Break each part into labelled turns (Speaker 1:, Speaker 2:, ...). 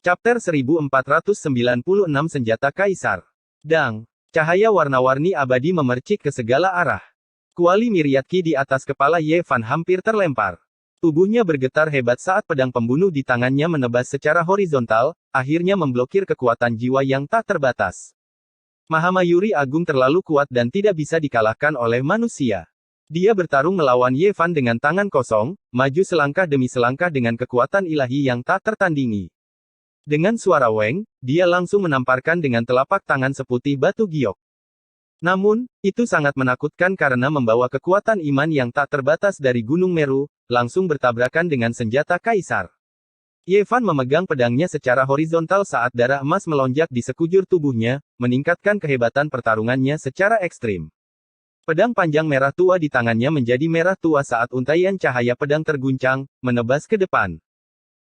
Speaker 1: Chapter 1496 Senjata Kaisar. Dang. Cahaya warna-warni abadi memercik ke segala arah. Kuali myriad ki di atas kepala Ye Fan hampir terlempar. Tubuhnya bergetar hebat saat pedang pembunuh di tangannya menebas secara horizontal, akhirnya memblokir kekuatan jiwa yang tak terbatas. Mahamayuri Agung terlalu kuat dan tidak bisa dikalahkan oleh manusia. Dia bertarung melawan Ye Fan dengan tangan kosong, maju selangkah demi selangkah dengan kekuatan ilahi yang tak tertandingi. Dengan suara weng, dia langsung menamparkan dengan telapak tangan seputih batu giok. Namun, itu sangat menakutkan karena membawa kekuatan iman yang tak terbatas dari Gunung Meru, langsung bertabrakan dengan senjata kaisar. Ye Fan memegang pedangnya secara horizontal saat darah emas melonjak di sekujur tubuhnya, meningkatkan kehebatan pertarungannya secara ekstrim. Pedang panjang merah tua di tangannya menjadi merah tua saat untaian cahaya pedang terguncang, menebas ke depan.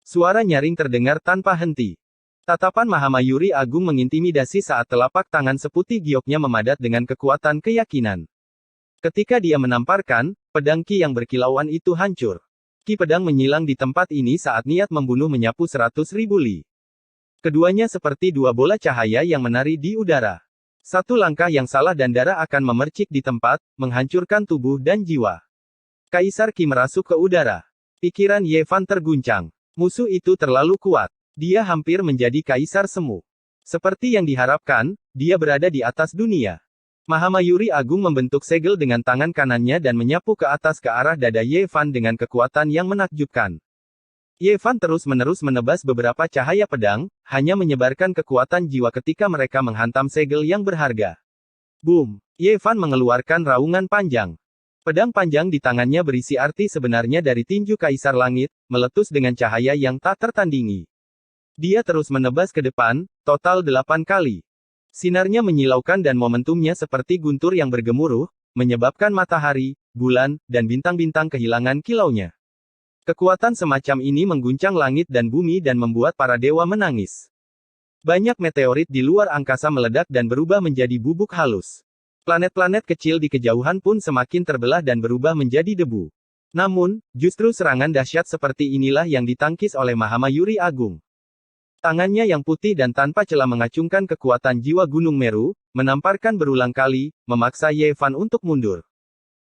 Speaker 1: Suara nyaring terdengar tanpa henti. Tatapan Mahamayuri Agung mengintimidasi saat telapak tangan seputih gioknya memadat dengan kekuatan keyakinan. Ketika dia menamparkan, pedang ki yang berkilauan itu hancur. Ki pedang menyilang di tempat ini saat niat membunuh menyapu 100.000 li. Keduanya seperti dua bola cahaya yang menari di udara. Satu langkah yang salah dan darah akan memercik di tempat, menghancurkan tubuh dan jiwa. Kaisar Ki merasuk ke udara. Pikiran Ye Fan terguncang. Musuh itu terlalu kuat. Dia hampir menjadi kaisar semu. Seperti yang diharapkan, dia berada di atas dunia. Mahamayuri Agung membentuk segel dengan tangan kanannya dan menyapu ke atas ke arah dada Ye Fan dengan kekuatan yang menakjubkan. Ye Fan terus-menerus menebas beberapa cahaya pedang, hanya menyebarkan kekuatan jiwa ketika mereka menghantam segel yang berharga. Boom! Ye Fan mengeluarkan raungan panjang. Pedang panjang di tangannya berisi arti sebenarnya dari tinju Kaisar Langit, meletus dengan cahaya yang tak tertandingi. Dia terus menebas ke depan, total 8 kali. Sinarnya menyilaukan dan momentumnya seperti guntur yang bergemuruh, menyebabkan matahari, bulan, dan bintang-bintang kehilangan kilaunya. Kekuatan semacam ini mengguncang langit dan bumi dan membuat para dewa menangis. Banyak meteorit di luar angkasa meledak dan berubah menjadi bubuk halus. Planet-planet kecil di kejauhan pun semakin terbelah dan berubah menjadi debu. Namun, justru serangan dahsyat seperti inilah yang ditangkis oleh Mahamayuri Agung. Tangannya yang putih dan tanpa celah mengacungkan kekuatan jiwa Gunung Meru, menamparkan berulang kali, memaksa Ye Fan untuk mundur.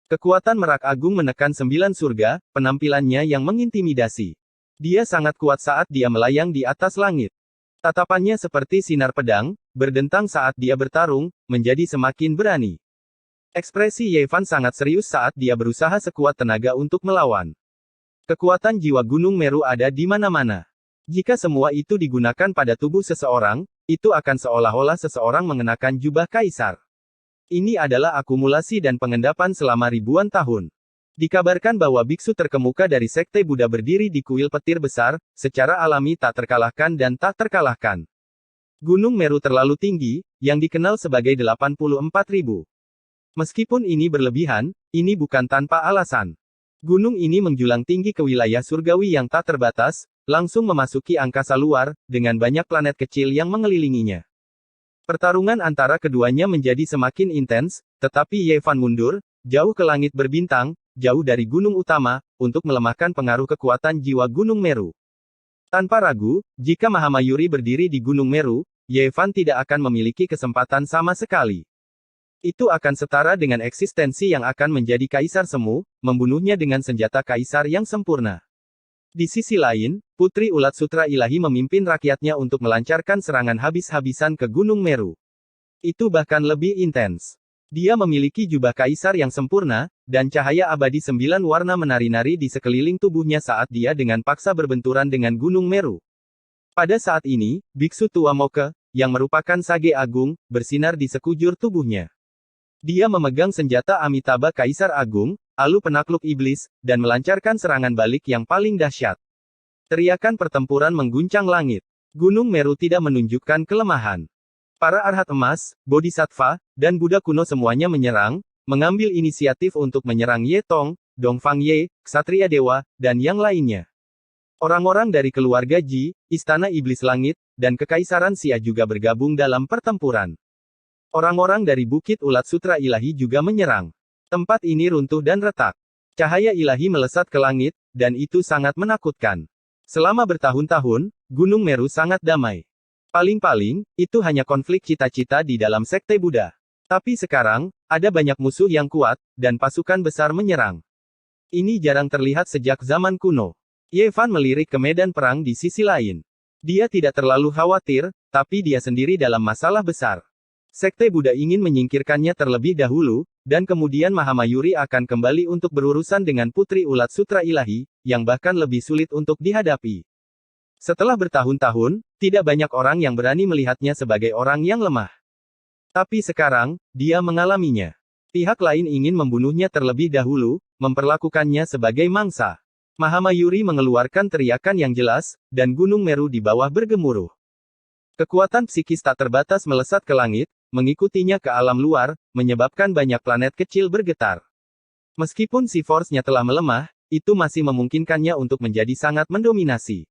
Speaker 1: Kekuatan Merak Agung menekan 9 surga, penampilannya yang mengintimidasi. Dia sangat kuat saat dia melayang di atas langit. Tatapannya seperti sinar pedang, berdentang saat dia bertarung, menjadi semakin berani. Ekspresi Ye Fan sangat serius saat dia berusaha sekuat tenaga untuk melawan. Kekuatan jiwa Gunung Meru ada di mana-mana. Jika semua itu digunakan pada tubuh seseorang, itu akan seolah-olah seseorang mengenakan jubah kaisar. Ini adalah akumulasi dan pengendapan selama ribuan tahun. Dikabarkan bahwa biksu terkemuka dari sekte Buddha berdiri di kuil petir besar, secara alami tak terkalahkan dan tak terkalahkan. Gunung Meru terlalu tinggi, yang dikenal sebagai 84.000. Meskipun ini berlebihan, ini bukan tanpa alasan. Gunung ini menjulang tinggi ke wilayah surgawi yang tak terbatas, langsung memasuki angkasa luar, dengan banyak planet kecil yang mengelilinginya. Pertarungan antara keduanya menjadi semakin intens, tetapi Ye Fan mundur, jauh ke langit berbintang, jauh dari gunung utama, untuk melemahkan pengaruh kekuatan jiwa Gunung Meru. Tanpa ragu, jika Mahamayuri berdiri di Gunung Meru, Ye Fan tidak akan memiliki kesempatan sama sekali. Itu akan setara dengan eksistensi yang akan menjadi kaisar semu, membunuhnya dengan senjata kaisar yang sempurna. Di sisi lain, Putri Ulat Sutra Ilahi memimpin rakyatnya untuk melancarkan serangan habis-habisan ke Gunung Meru. Itu bahkan lebih intens. Dia memiliki jubah kaisar yang sempurna, dan cahaya abadi 9 warna menari-nari di sekeliling tubuhnya saat dia dengan paksa berbenturan dengan Gunung Meru. Pada saat ini, Biksu Tua Moke, yang merupakan sage agung, bersinar di sekujur tubuhnya. Dia memegang senjata Amitabha Kaisar Agung, Alu Penakluk Iblis, dan melancarkan serangan balik yang paling dahsyat. Teriakan pertempuran mengguncang langit. Gunung Meru tidak menunjukkan kelemahan. Para Arhat Emas, Bodhisattva, dan Buddha kuno semuanya menyerang, mengambil inisiatif untuk menyerang Ye Tong, Dongfang Ye, Ksatria Dewa, dan yang lainnya. Orang-orang dari keluarga Ji, Istana Iblis Langit, dan Kekaisaran Xia juga bergabung dalam pertempuran. Orang-orang dari Bukit Ulat Sutra Ilahi juga menyerang. Tempat ini runtuh dan retak. Cahaya ilahi melesat ke langit, dan itu sangat menakutkan. Selama bertahun-tahun, Gunung Meru sangat damai. Paling-paling, itu hanya konflik cita-cita di dalam sekte Buddha. Tapi sekarang, ada banyak musuh yang kuat, dan pasukan besar menyerang. Ini jarang terlihat sejak zaman kuno. Ye Fan melirik ke medan perang di sisi lain. Dia tidak terlalu khawatir, tapi dia sendiri dalam masalah besar. Sekte Buddha ingin menyingkirkannya terlebih dahulu, dan kemudian Mahamayuri akan kembali untuk berurusan dengan Putri Ulat Sutra Ilahi, yang bahkan lebih sulit untuk dihadapi. Setelah bertahun-tahun, tidak banyak orang yang berani melihatnya sebagai orang yang lemah. Tapi sekarang, dia mengalaminya. Pihak lain ingin membunuhnya terlebih dahulu, memperlakukannya sebagai mangsa. Mahamayuri mengeluarkan teriakan yang jelas, dan Gunung Meru di bawah bergemuruh. Kekuatan psikis tak terbatas melesat ke langit, mengikutinya ke alam luar, menyebabkan banyak planet kecil bergetar. Meskipun si force-nya telah melemah, itu masih memungkinkannya untuk menjadi sangat mendominasi.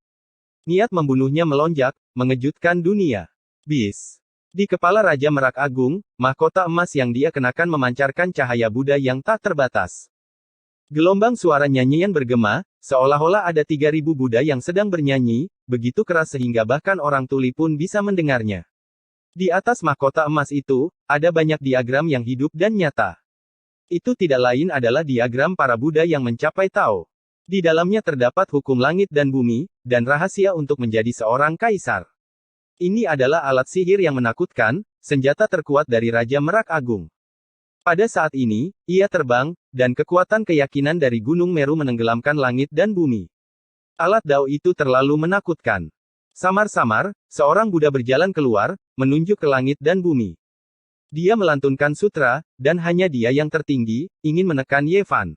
Speaker 1: Niat membunuhnya melonjak, mengejutkan dunia. Bis. Di kepala Raja Merak Agung, mahkota emas yang dia kenakan memancarkan cahaya Buddha yang tak terbatas. Gelombang suara nyanyian bergema, seolah-olah ada 3.000 Buddha yang sedang bernyanyi, begitu keras sehingga bahkan orang tuli pun bisa mendengarnya. Di atas mahkota emas itu, ada banyak diagram yang hidup dan nyata. Itu tidak lain adalah diagram para Buddha yang mencapai Tao. Di dalamnya terdapat hukum langit dan bumi, dan rahasia untuk menjadi seorang kaisar. Ini adalah alat sihir yang menakutkan, senjata terkuat dari Raja Merak Agung. Pada saat ini, ia terbang, dan kekuatan keyakinan dari Gunung Meru menenggelamkan langit dan bumi. Alat Dao itu terlalu menakutkan. Samar-samar, seorang Buddha berjalan keluar, menunjuk ke langit dan bumi. Dia melantunkan sutra, dan hanya dia yang tertinggi, ingin menekan Ye Fan.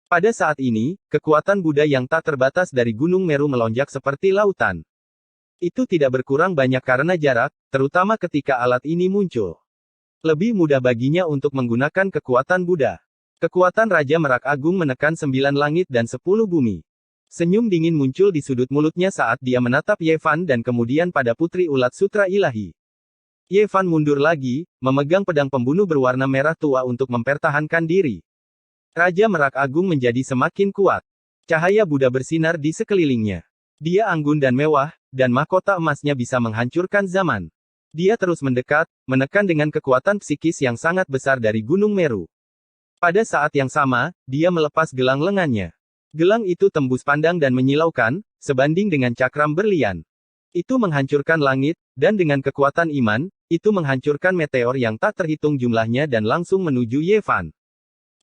Speaker 1: Pada saat ini, kekuatan Buddha yang tak terbatas dari Gunung Meru melonjak seperti lautan. Itu tidak berkurang banyak karena jarak, terutama ketika alat ini muncul. Lebih mudah baginya untuk menggunakan kekuatan Buddha. Kekuatan Raja Merak Agung menekan 9 langit dan 10 bumi. Senyum dingin muncul di sudut mulutnya saat dia menatap Ye Fan dan kemudian pada Putri Ulat Sutra Ilahi. Ye Fan mundur lagi, memegang pedang pembunuh berwarna merah tua untuk mempertahankan diri. Raja Merak Agung menjadi semakin kuat. Cahaya Buddha bersinar di sekelilingnya. Dia anggun dan mewah, dan mahkota emasnya bisa menghancurkan zaman. Dia terus mendekat, menekan dengan kekuatan psikis yang sangat besar dari Gunung Meru. Pada saat yang sama, dia melepas gelang lengannya. Gelang itu tembus pandang dan menyilaukan, sebanding dengan cakram berlian. Itu menghancurkan langit, dan dengan kekuatan iman, itu menghancurkan meteor yang tak terhitung jumlahnya dan langsung menuju Ye Fan.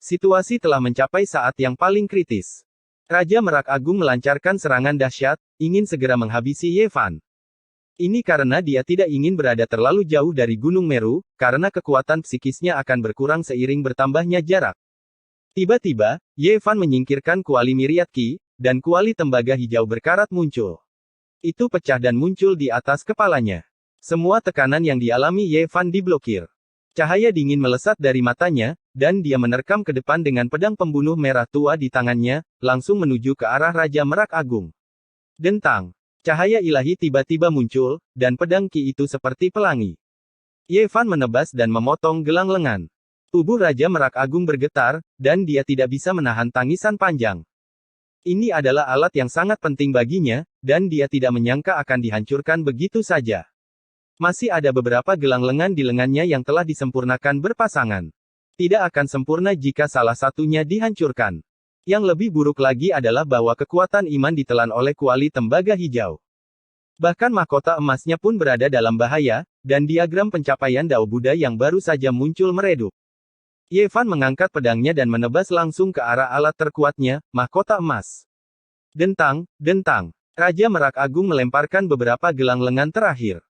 Speaker 1: Situasi telah mencapai saat yang paling kritis. Raja Merak Agung melancarkan serangan dahsyat, ingin segera menghabisi Ye Fan. Ini karena dia tidak ingin berada terlalu jauh dari Gunung Meru, karena kekuatan psikisnya akan berkurang seiring bertambahnya jarak. Tiba-tiba, Ye Fan menyingkirkan kuali Myriad Ki, dan kuali tembaga hijau berkarat muncul. Itu pecah dan muncul di atas kepalanya. Semua tekanan yang dialami Ye Fan diblokir. Cahaya dingin melesat dari matanya, dan dia menerkam ke depan dengan pedang pembunuh merah tua di tangannya, langsung menuju ke arah Raja Merak Agung. Dentang. Cahaya ilahi tiba-tiba muncul, dan pedang Ki itu seperti pelangi. Ye Fan menebas dan memotong gelang lengan. Tubuh Raja Merak Agung bergetar, dan dia tidak bisa menahan tangisan panjang. Ini adalah alat yang sangat penting baginya, dan dia tidak menyangka akan dihancurkan begitu saja. Masih ada beberapa gelang lengan di lengannya yang telah disempurnakan berpasangan. Tidak akan sempurna jika salah satunya dihancurkan. Yang lebih buruk lagi adalah bahwa kekuatan iman ditelan oleh kuali tembaga hijau. Bahkan mahkota emasnya pun berada dalam bahaya, dan diagram pencapaian Dao Buddha yang baru saja muncul meredup. Ye Fan mengangkat pedangnya dan menebas langsung ke arah alat terkuatnya, mahkota emas. Dentang, dentang. Raja Merak Agung melemparkan beberapa gelang lengan terakhir.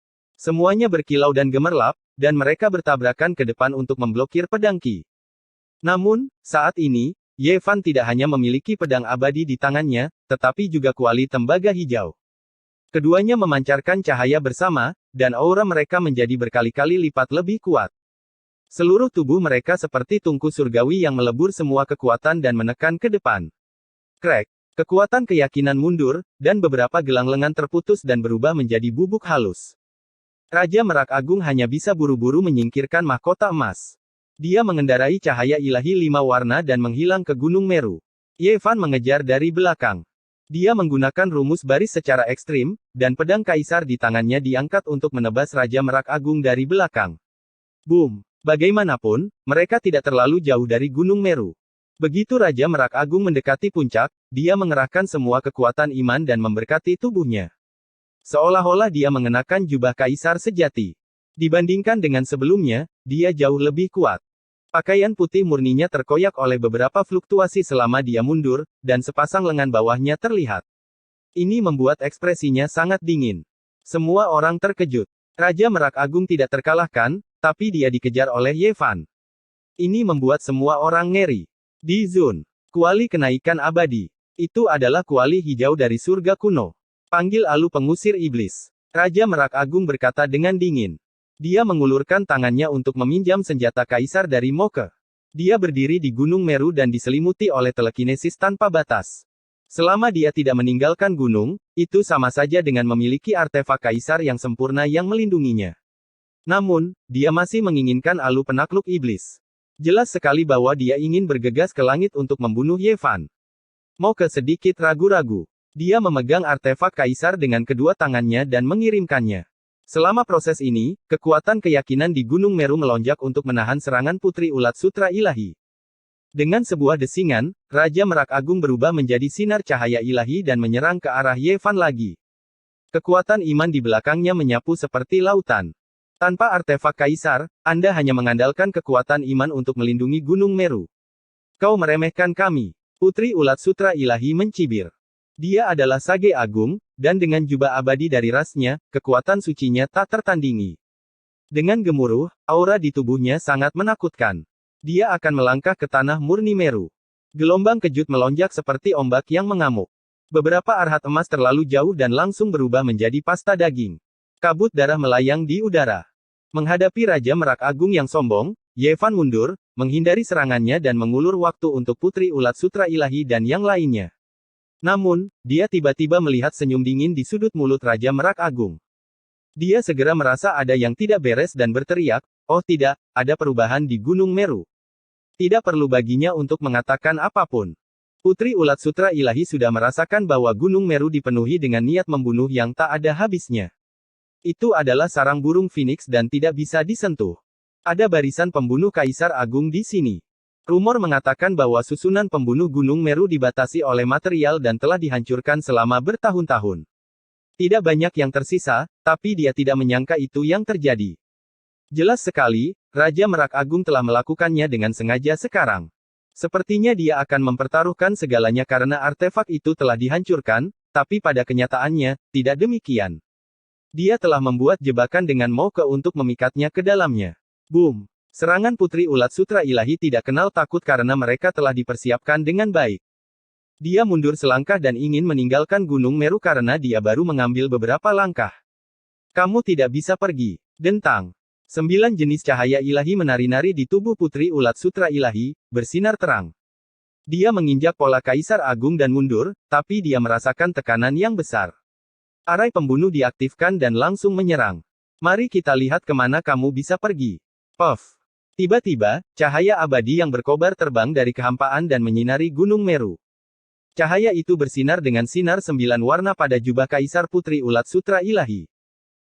Speaker 1: Semuanya berkilau dan gemerlap, dan mereka bertabrakan ke depan untuk memblokir pedang Ki. Namun, saat ini, Ye Fan tidak hanya memiliki pedang abadi di tangannya, tetapi juga kuali tembaga hijau. Keduanya memancarkan cahaya bersama, dan aura mereka menjadi berkali-kali lipat lebih kuat. Seluruh tubuh mereka seperti tungku surgawi yang melebur semua kekuatan dan menekan ke depan. Krek. Kekuatan keyakinan mundur, dan beberapa gelang lengan terputus dan berubah menjadi bubuk halus. Raja Merak Agung hanya bisa buru-buru menyingkirkan mahkota emas. Dia mengendarai cahaya ilahi 5 warna dan menghilang ke Gunung Meru. Ye Fan mengejar dari belakang. Dia menggunakan rumus baris secara ekstrim, dan pedang kaisar di tangannya diangkat untuk menebas Raja Merak Agung dari belakang. Boom! Bagaimanapun, mereka tidak terlalu jauh dari Gunung Meru. Begitu Raja Merak Agung mendekati puncak, dia mengerahkan semua kekuatan iman dan memberkati tubuhnya. Seolah-olah dia mengenakan jubah kaisar sejati. Dibandingkan dengan sebelumnya, dia jauh lebih kuat. Pakaian putih murninya terkoyak oleh beberapa fluktuasi selama dia mundur, dan sepasang lengan bawahnya terlihat. Ini membuat ekspresinya sangat dingin. Semua orang terkejut. Raja Merak Agung tidak terkalahkan, tapi dia dikejar oleh Ye Fan. Ini membuat semua orang ngeri. Di Zun, kuali kenaikan abadi. Itu adalah kuali hijau dari surga kuno. Panggil Alu pengusir iblis. Raja Merak Agung berkata dengan dingin. Dia mengulurkan tangannya untuk meminjam senjata kaisar dari Moke. Dia berdiri di Gunung Meru dan diselimuti oleh telekinesis tanpa batas. Selama dia tidak meninggalkan gunung, itu sama saja dengan memiliki artefak kaisar yang sempurna yang melindunginya. Namun, dia masih menginginkan Alu penakluk iblis. Jelas sekali bahwa dia ingin bergegas ke langit untuk membunuh Ye Fan. Moke sedikit ragu-ragu. Dia memegang artefak kaisar dengan kedua tangannya dan mengirimkannya. Selama proses ini, kekuatan keyakinan di Gunung Meru melonjak untuk menahan serangan Putri Ulat Sutra Ilahi. Dengan sebuah desingan, Raja Merak Agung berubah menjadi sinar cahaya ilahi dan menyerang ke arah Ye Fan lagi. Kekuatan iman di belakangnya menyapu seperti lautan. Tanpa artefak kaisar, Anda hanya mengandalkan kekuatan iman untuk melindungi Gunung Meru. Kau meremehkan kami. Putri Ulat Sutra Ilahi mencibir. Dia adalah Sage Agung, dan dengan jubah abadi dari rasnya, kekuatan sucinya tak tertandingi. Dengan gemuruh, aura di tubuhnya sangat menakutkan. Dia akan melangkah ke tanah murni Meru. Gelombang kejut melonjak seperti ombak yang mengamuk. Beberapa arhat emas terlalu jauh dan langsung berubah menjadi pasta daging. Kabut darah melayang di udara. Menghadapi Raja Merak Agung yang sombong, Ye Fan mundur, menghindari serangannya dan mengulur waktu untuk Putri Ulat Sutra Ilahi dan yang lainnya. Namun, dia tiba-tiba melihat senyum dingin di sudut mulut Raja Merak Agung. Dia segera merasa ada yang tidak beres dan berteriak, "Oh tidak, ada perubahan di Gunung Meru." Tidak perlu baginya untuk mengatakan apapun. Putri Ulat Sutra Ilahi sudah merasakan bahwa Gunung Meru dipenuhi dengan niat membunuh yang tak ada habisnya. Itu adalah sarang burung Phoenix dan tidak bisa disentuh. Ada barisan pembunuh Kaisar Agung di sini. Rumor mengatakan bahwa susunan pembunuh Gunung Meru dibatasi oleh material dan telah dihancurkan selama bertahun-tahun. Tidak banyak yang tersisa, tapi dia tidak menyangka itu yang terjadi. Jelas sekali, Raja Merak Agung telah melakukannya dengan sengaja sekarang. Sepertinya dia akan mempertaruhkan segalanya karena artefak itu telah dihancurkan, tapi pada kenyataannya, tidak demikian. Dia telah membuat jebakan dengan Moke untuk memikatnya ke dalamnya. Boom! Serangan Putri Ulat Sutra Ilahi tidak kenal takut karena mereka telah dipersiapkan dengan baik. Dia mundur selangkah dan ingin meninggalkan Gunung Meru karena dia baru mengambil beberapa langkah. Kamu tidak bisa pergi. Dentang. 9 jenis cahaya ilahi menari-nari di tubuh Putri Ulat Sutra Ilahi, bersinar terang. Dia menginjak pola Kaisar Agung dan mundur, tapi dia merasakan tekanan yang besar. Arai pembunuh diaktifkan dan langsung menyerang. Mari kita lihat kemana kamu bisa pergi. Puff. Tiba-tiba, cahaya abadi yang berkobar terbang dari kehampaan dan menyinari Gunung Meru. Cahaya itu bersinar dengan sinar 9 warna pada jubah Kaisar Putri Ulat Sutra Ilahi.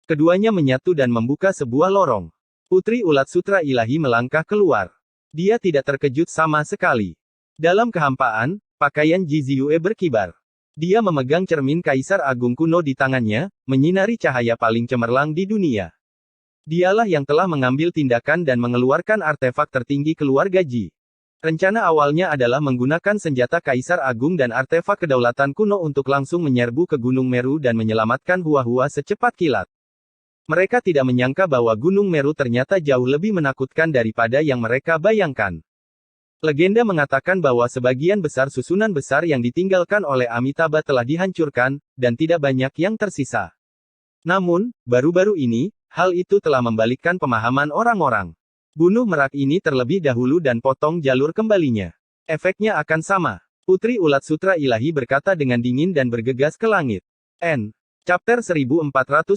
Speaker 1: Keduanya menyatu dan membuka sebuah lorong. Putri Ulat Sutra Ilahi melangkah keluar. Dia tidak terkejut sama sekali. Dalam kehampaan, pakaian Jiziyue berkibar. Dia memegang cermin Kaisar Agung kuno di tangannya, menyinari cahaya paling cemerlang di dunia. Dialah yang telah mengambil tindakan dan mengeluarkan artefak tertinggi keluarga Ji. Rencana awalnya adalah menggunakan senjata Kaisar Agung dan artefak kedaulatan kuno untuk langsung menyerbu ke Gunung Meru dan menyelamatkan Hua-Hua secepat kilat. Mereka tidak menyangka bahwa Gunung Meru ternyata jauh lebih menakutkan daripada yang mereka bayangkan. Legenda mengatakan bahwa sebagian besar susunan besar yang ditinggalkan oleh Amitabha telah dihancurkan, dan tidak banyak yang tersisa. Namun, baru-baru ini, hal itu telah membalikkan pemahaman orang-orang. Bunuh merak ini terlebih dahulu dan potong jalur kembalinya. Efeknya akan sama. Putri Ulat Sutra Ilahi berkata dengan dingin dan bergegas ke langit. N. Chapter 1497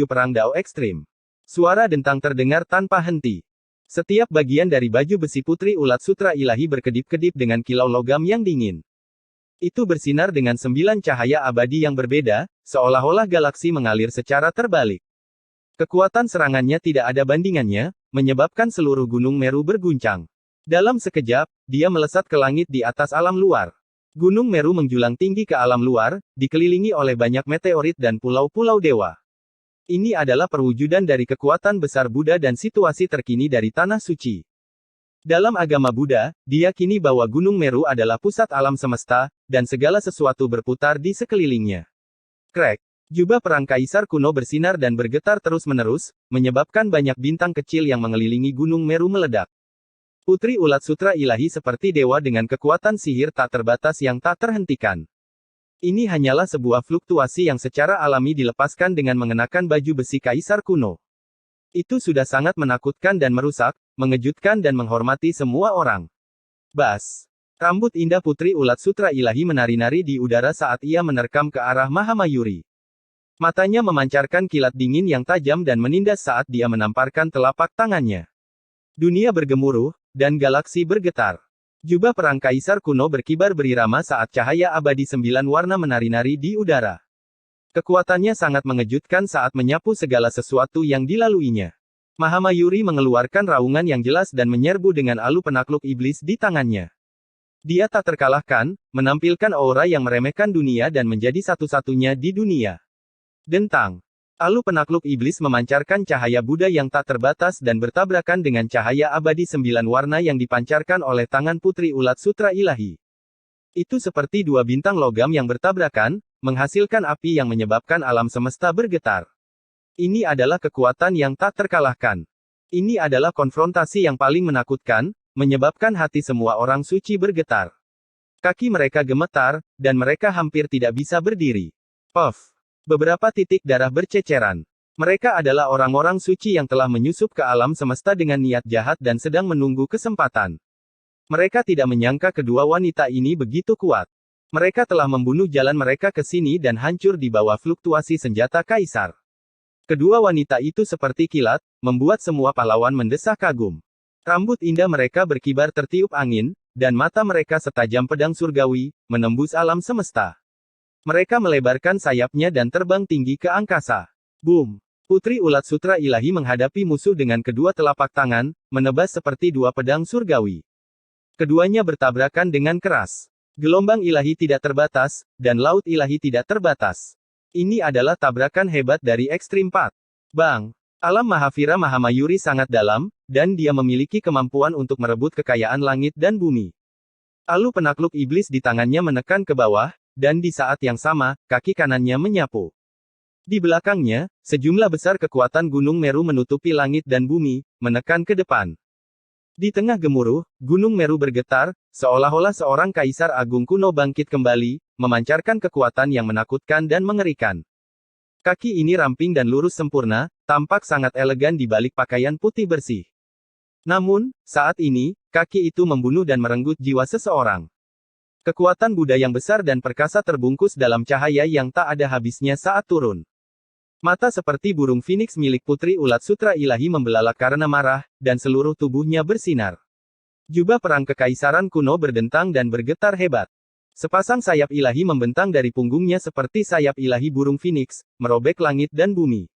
Speaker 1: Perang Dao Ekstrim. Suara dentang terdengar tanpa henti. Setiap bagian dari baju besi Putri Ulat Sutra Ilahi berkedip-kedip dengan kilau logam yang dingin. Itu bersinar dengan 9 cahaya abadi yang berbeda, seolah-olah galaksi mengalir secara terbalik. Kekuatan serangannya tidak ada bandingannya, menyebabkan seluruh Gunung Meru berguncang. Dalam sekejap, dia melesat ke langit di atas alam luar. Gunung Meru menjulang tinggi ke alam luar, dikelilingi oleh banyak meteorit dan pulau-pulau dewa. Ini adalah perwujudan dari kekuatan besar Buddha dan situasi terkini dari Tanah Suci. Dalam agama Buddha, diyakini bahwa Gunung Meru adalah pusat alam semesta, dan segala sesuatu berputar di sekelilingnya. Krek. Jubah perang kaisar kuno bersinar dan bergetar terus-menerus, menyebabkan banyak bintang kecil yang mengelilingi Gunung Meru meledak. Putri Ulat Sutra Ilahi seperti dewa dengan kekuatan sihir tak terbatas yang tak terhentikan. Ini hanyalah sebuah fluktuasi yang secara alami dilepaskan dengan mengenakan baju besi kaisar kuno. Itu sudah sangat menakutkan dan merusak, mengejutkan dan menghormati semua orang. Bas. Rambut indah Putri Ulat Sutra Ilahi menari-nari di udara saat ia menerkam ke arah Mahamayuri. Matanya memancarkan kilat dingin yang tajam dan menindas saat dia menamparkan telapak tangannya. Dunia bergemuruh, dan galaksi bergetar. Jubah perang kaisar kuno berkibar berirama saat cahaya abadi 9 warna menari-nari di udara. Kekuatannya sangat mengejutkan saat menyapu segala sesuatu yang dilaluinya. Mahamayuri mengeluarkan raungan yang jelas dan menyerbu dengan alu penakluk iblis di tangannya. Dia tak terkalahkan, menampilkan aura yang meremehkan dunia dan menjadi satu-satunya di dunia. Dentang. Alu penakluk iblis memancarkan cahaya Buddha yang tak terbatas dan bertabrakan dengan cahaya abadi 9 warna yang dipancarkan oleh tangan Putri Ulat Sutra Ilahi. Itu seperti dua bintang logam yang bertabrakan, menghasilkan api yang menyebabkan alam semesta bergetar. Ini adalah kekuatan yang tak terkalahkan. Ini adalah konfrontasi yang paling menakutkan, menyebabkan hati semua orang suci bergetar. Kaki mereka gemetar, dan mereka hampir tidak bisa berdiri. Puff. Beberapa titik darah berceceran. Mereka adalah orang-orang suci yang telah menyusup ke alam semesta dengan niat jahat dan sedang menunggu kesempatan. Mereka tidak menyangka kedua wanita ini begitu kuat. Mereka telah membunuh jalan mereka ke sini dan hancur di bawah fluktuasi senjata kaisar. Kedua wanita itu seperti kilat, membuat semua pahlawan mendesah kagum. Rambut indah mereka berkibar tertiup angin, dan mata mereka setajam pedang surgawi, menembus alam semesta. Mereka melebarkan sayapnya dan terbang tinggi ke angkasa. Boom! Putri Ulat Sutra Ilahi menghadapi musuh dengan kedua telapak tangan, menebas seperti dua pedang surgawi. Keduanya bertabrakan dengan keras. Gelombang ilahi tidak terbatas, dan laut ilahi tidak terbatas. Ini adalah tabrakan hebat dari ekstrim 4. Bang! Alam Mahavira Mahamayuri sangat dalam, dan dia memiliki kemampuan untuk merebut kekayaan langit dan bumi. Alu penakluk iblis di tangannya menekan ke bawah, dan di saat yang sama, kaki kanannya menyapu. Di belakangnya, sejumlah besar kekuatan Gunung Meru menutupi langit dan bumi, menekan ke depan. Di tengah gemuruh, Gunung Meru bergetar, seolah-olah seorang kaisar agung kuno bangkit kembali, memancarkan kekuatan yang menakutkan dan mengerikan. Kaki ini ramping dan lurus sempurna, tampak sangat elegan di balik pakaian putih bersih. Namun, saat ini, kaki itu membunuh dan merenggut jiwa seseorang. Kekuatan Buddha yang besar dan perkasa terbungkus dalam cahaya yang tak ada habisnya saat turun. Mata seperti burung phoenix milik Putri Ulat Sutra Ilahi membelalak karena marah, dan seluruh tubuhnya bersinar. Jubah perang kekaisaran kuno berdentang dan bergetar hebat. Sepasang sayap ilahi membentang dari punggungnya seperti sayap ilahi burung phoenix, merobek langit dan bumi.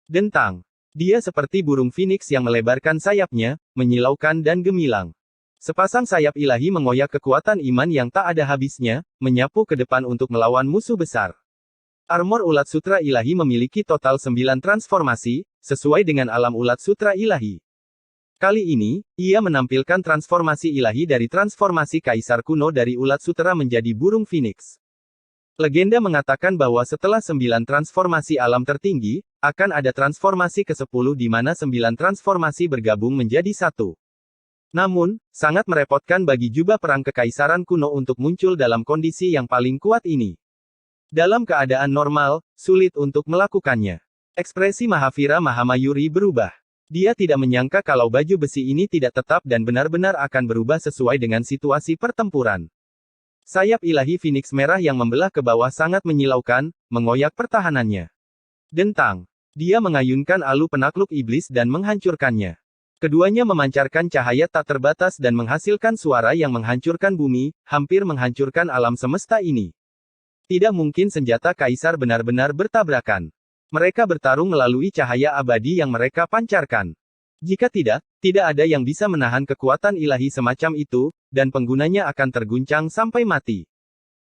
Speaker 1: Dentang. Dia seperti burung phoenix yang melebarkan sayapnya, menyilaukan dan gemilang. Sepasang sayap ilahi mengoyak kekuatan iman yang tak ada habisnya, menyapu ke depan untuk melawan musuh besar. Armor Ulat Sutra Ilahi memiliki total 9 transformasi, sesuai dengan alam Ulat Sutra Ilahi. Kali ini, ia menampilkan transformasi ilahi dari transformasi kaisar kuno dari Ulat Sutra menjadi burung phoenix. Legenda mengatakan bahwa setelah 9 transformasi alam tertinggi, akan ada transformasi ke-10 di mana 9 transformasi bergabung menjadi satu. Namun, sangat merepotkan bagi jubah perang kekaisaran kuno untuk muncul dalam kondisi yang paling kuat ini. Dalam keadaan normal, sulit untuk melakukannya. Ekspresi Mahavira Mahamayuri berubah. Dia tidak menyangka kalau baju besi ini tidak tetap dan benar-benar akan berubah sesuai dengan situasi pertempuran. Sayap ilahi Phoenix merah yang membelah ke bawah sangat menyilaukan, mengoyak pertahanannya. Dentang. Dia mengayunkan alu penakluk iblis dan menghancurkannya. Keduanya memancarkan cahaya tak terbatas dan menghasilkan suara yang menghancurkan bumi, hampir menghancurkan alam semesta ini. Tidak mungkin senjata kaisar benar-benar bertabrakan. Mereka bertarung melalui cahaya abadi yang mereka pancarkan. Jika tidak, tidak ada yang bisa menahan kekuatan ilahi semacam itu, dan penggunanya akan terguncang sampai mati.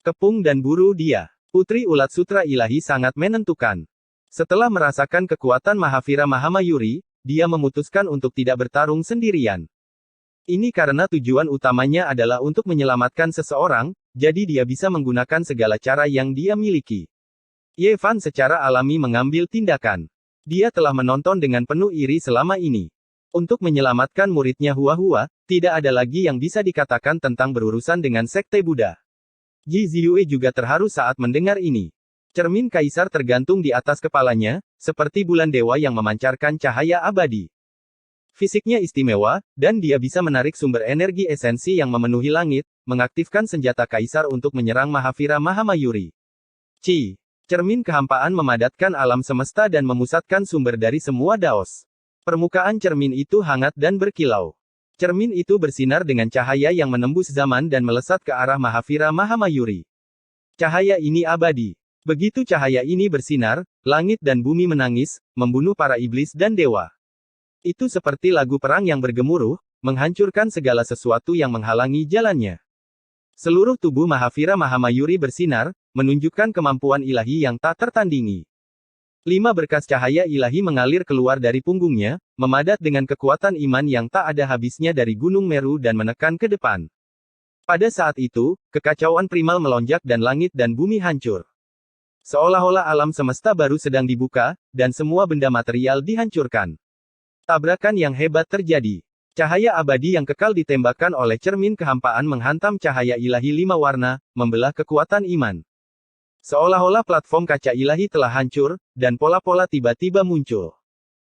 Speaker 1: Kepung dan buru dia. Putri Ulat Sutra Ilahi sangat menentukan. Setelah merasakan kekuatan Mahavira Mahamayuri, dia memutuskan untuk tidak bertarung sendirian. Ini karena tujuan utamanya adalah untuk menyelamatkan seseorang, jadi dia bisa menggunakan segala cara yang dia miliki. Ye Fan secara alami mengambil tindakan. Dia telah menonton dengan penuh iri selama ini. Untuk menyelamatkan muridnya Hua, tidak ada lagi yang bisa dikatakan tentang berurusan dengan sekte Buddha. Ji Ziyue juga terharu saat mendengar ini. Cermin kaisar tergantung di atas kepalanya, seperti bulan dewa yang memancarkan cahaya abadi. Fisiknya istimewa, dan dia bisa menarik sumber energi esensi yang memenuhi langit, mengaktifkan senjata kaisar untuk menyerang Mahavira Mahamayuri. Cermin kehampaan memadatkan alam semesta dan memusatkan sumber dari semua daos. Permukaan cermin itu hangat dan berkilau. Cermin itu bersinar dengan cahaya yang menembus zaman dan melesat ke arah Mahavira Mahamayuri. Cahaya ini abadi. Begitu cahaya ini bersinar, langit dan bumi menangis, membunuh para iblis dan dewa. Itu seperti lagu perang yang bergemuruh, menghancurkan segala sesuatu yang menghalangi jalannya. Seluruh tubuh Mahavira Mahamayuri bersinar, menunjukkan kemampuan ilahi yang tak tertandingi. 5 berkas cahaya ilahi mengalir keluar dari punggungnya, memadat dengan kekuatan iman yang tak ada habisnya dari Gunung Meru dan menekan ke depan. Pada saat itu, kekacauan primal melonjak dan langit dan bumi hancur. Seolah-olah alam semesta baru sedang dibuka, dan semua benda material dihancurkan. Tabrakan yang hebat terjadi. Cahaya abadi yang kekal ditembakkan oleh cermin kehampaan menghantam cahaya ilahi 5 warna, membelah kekuatan iman. Seolah-olah platform kaca ilahi telah hancur, dan pola-pola tiba-tiba muncul.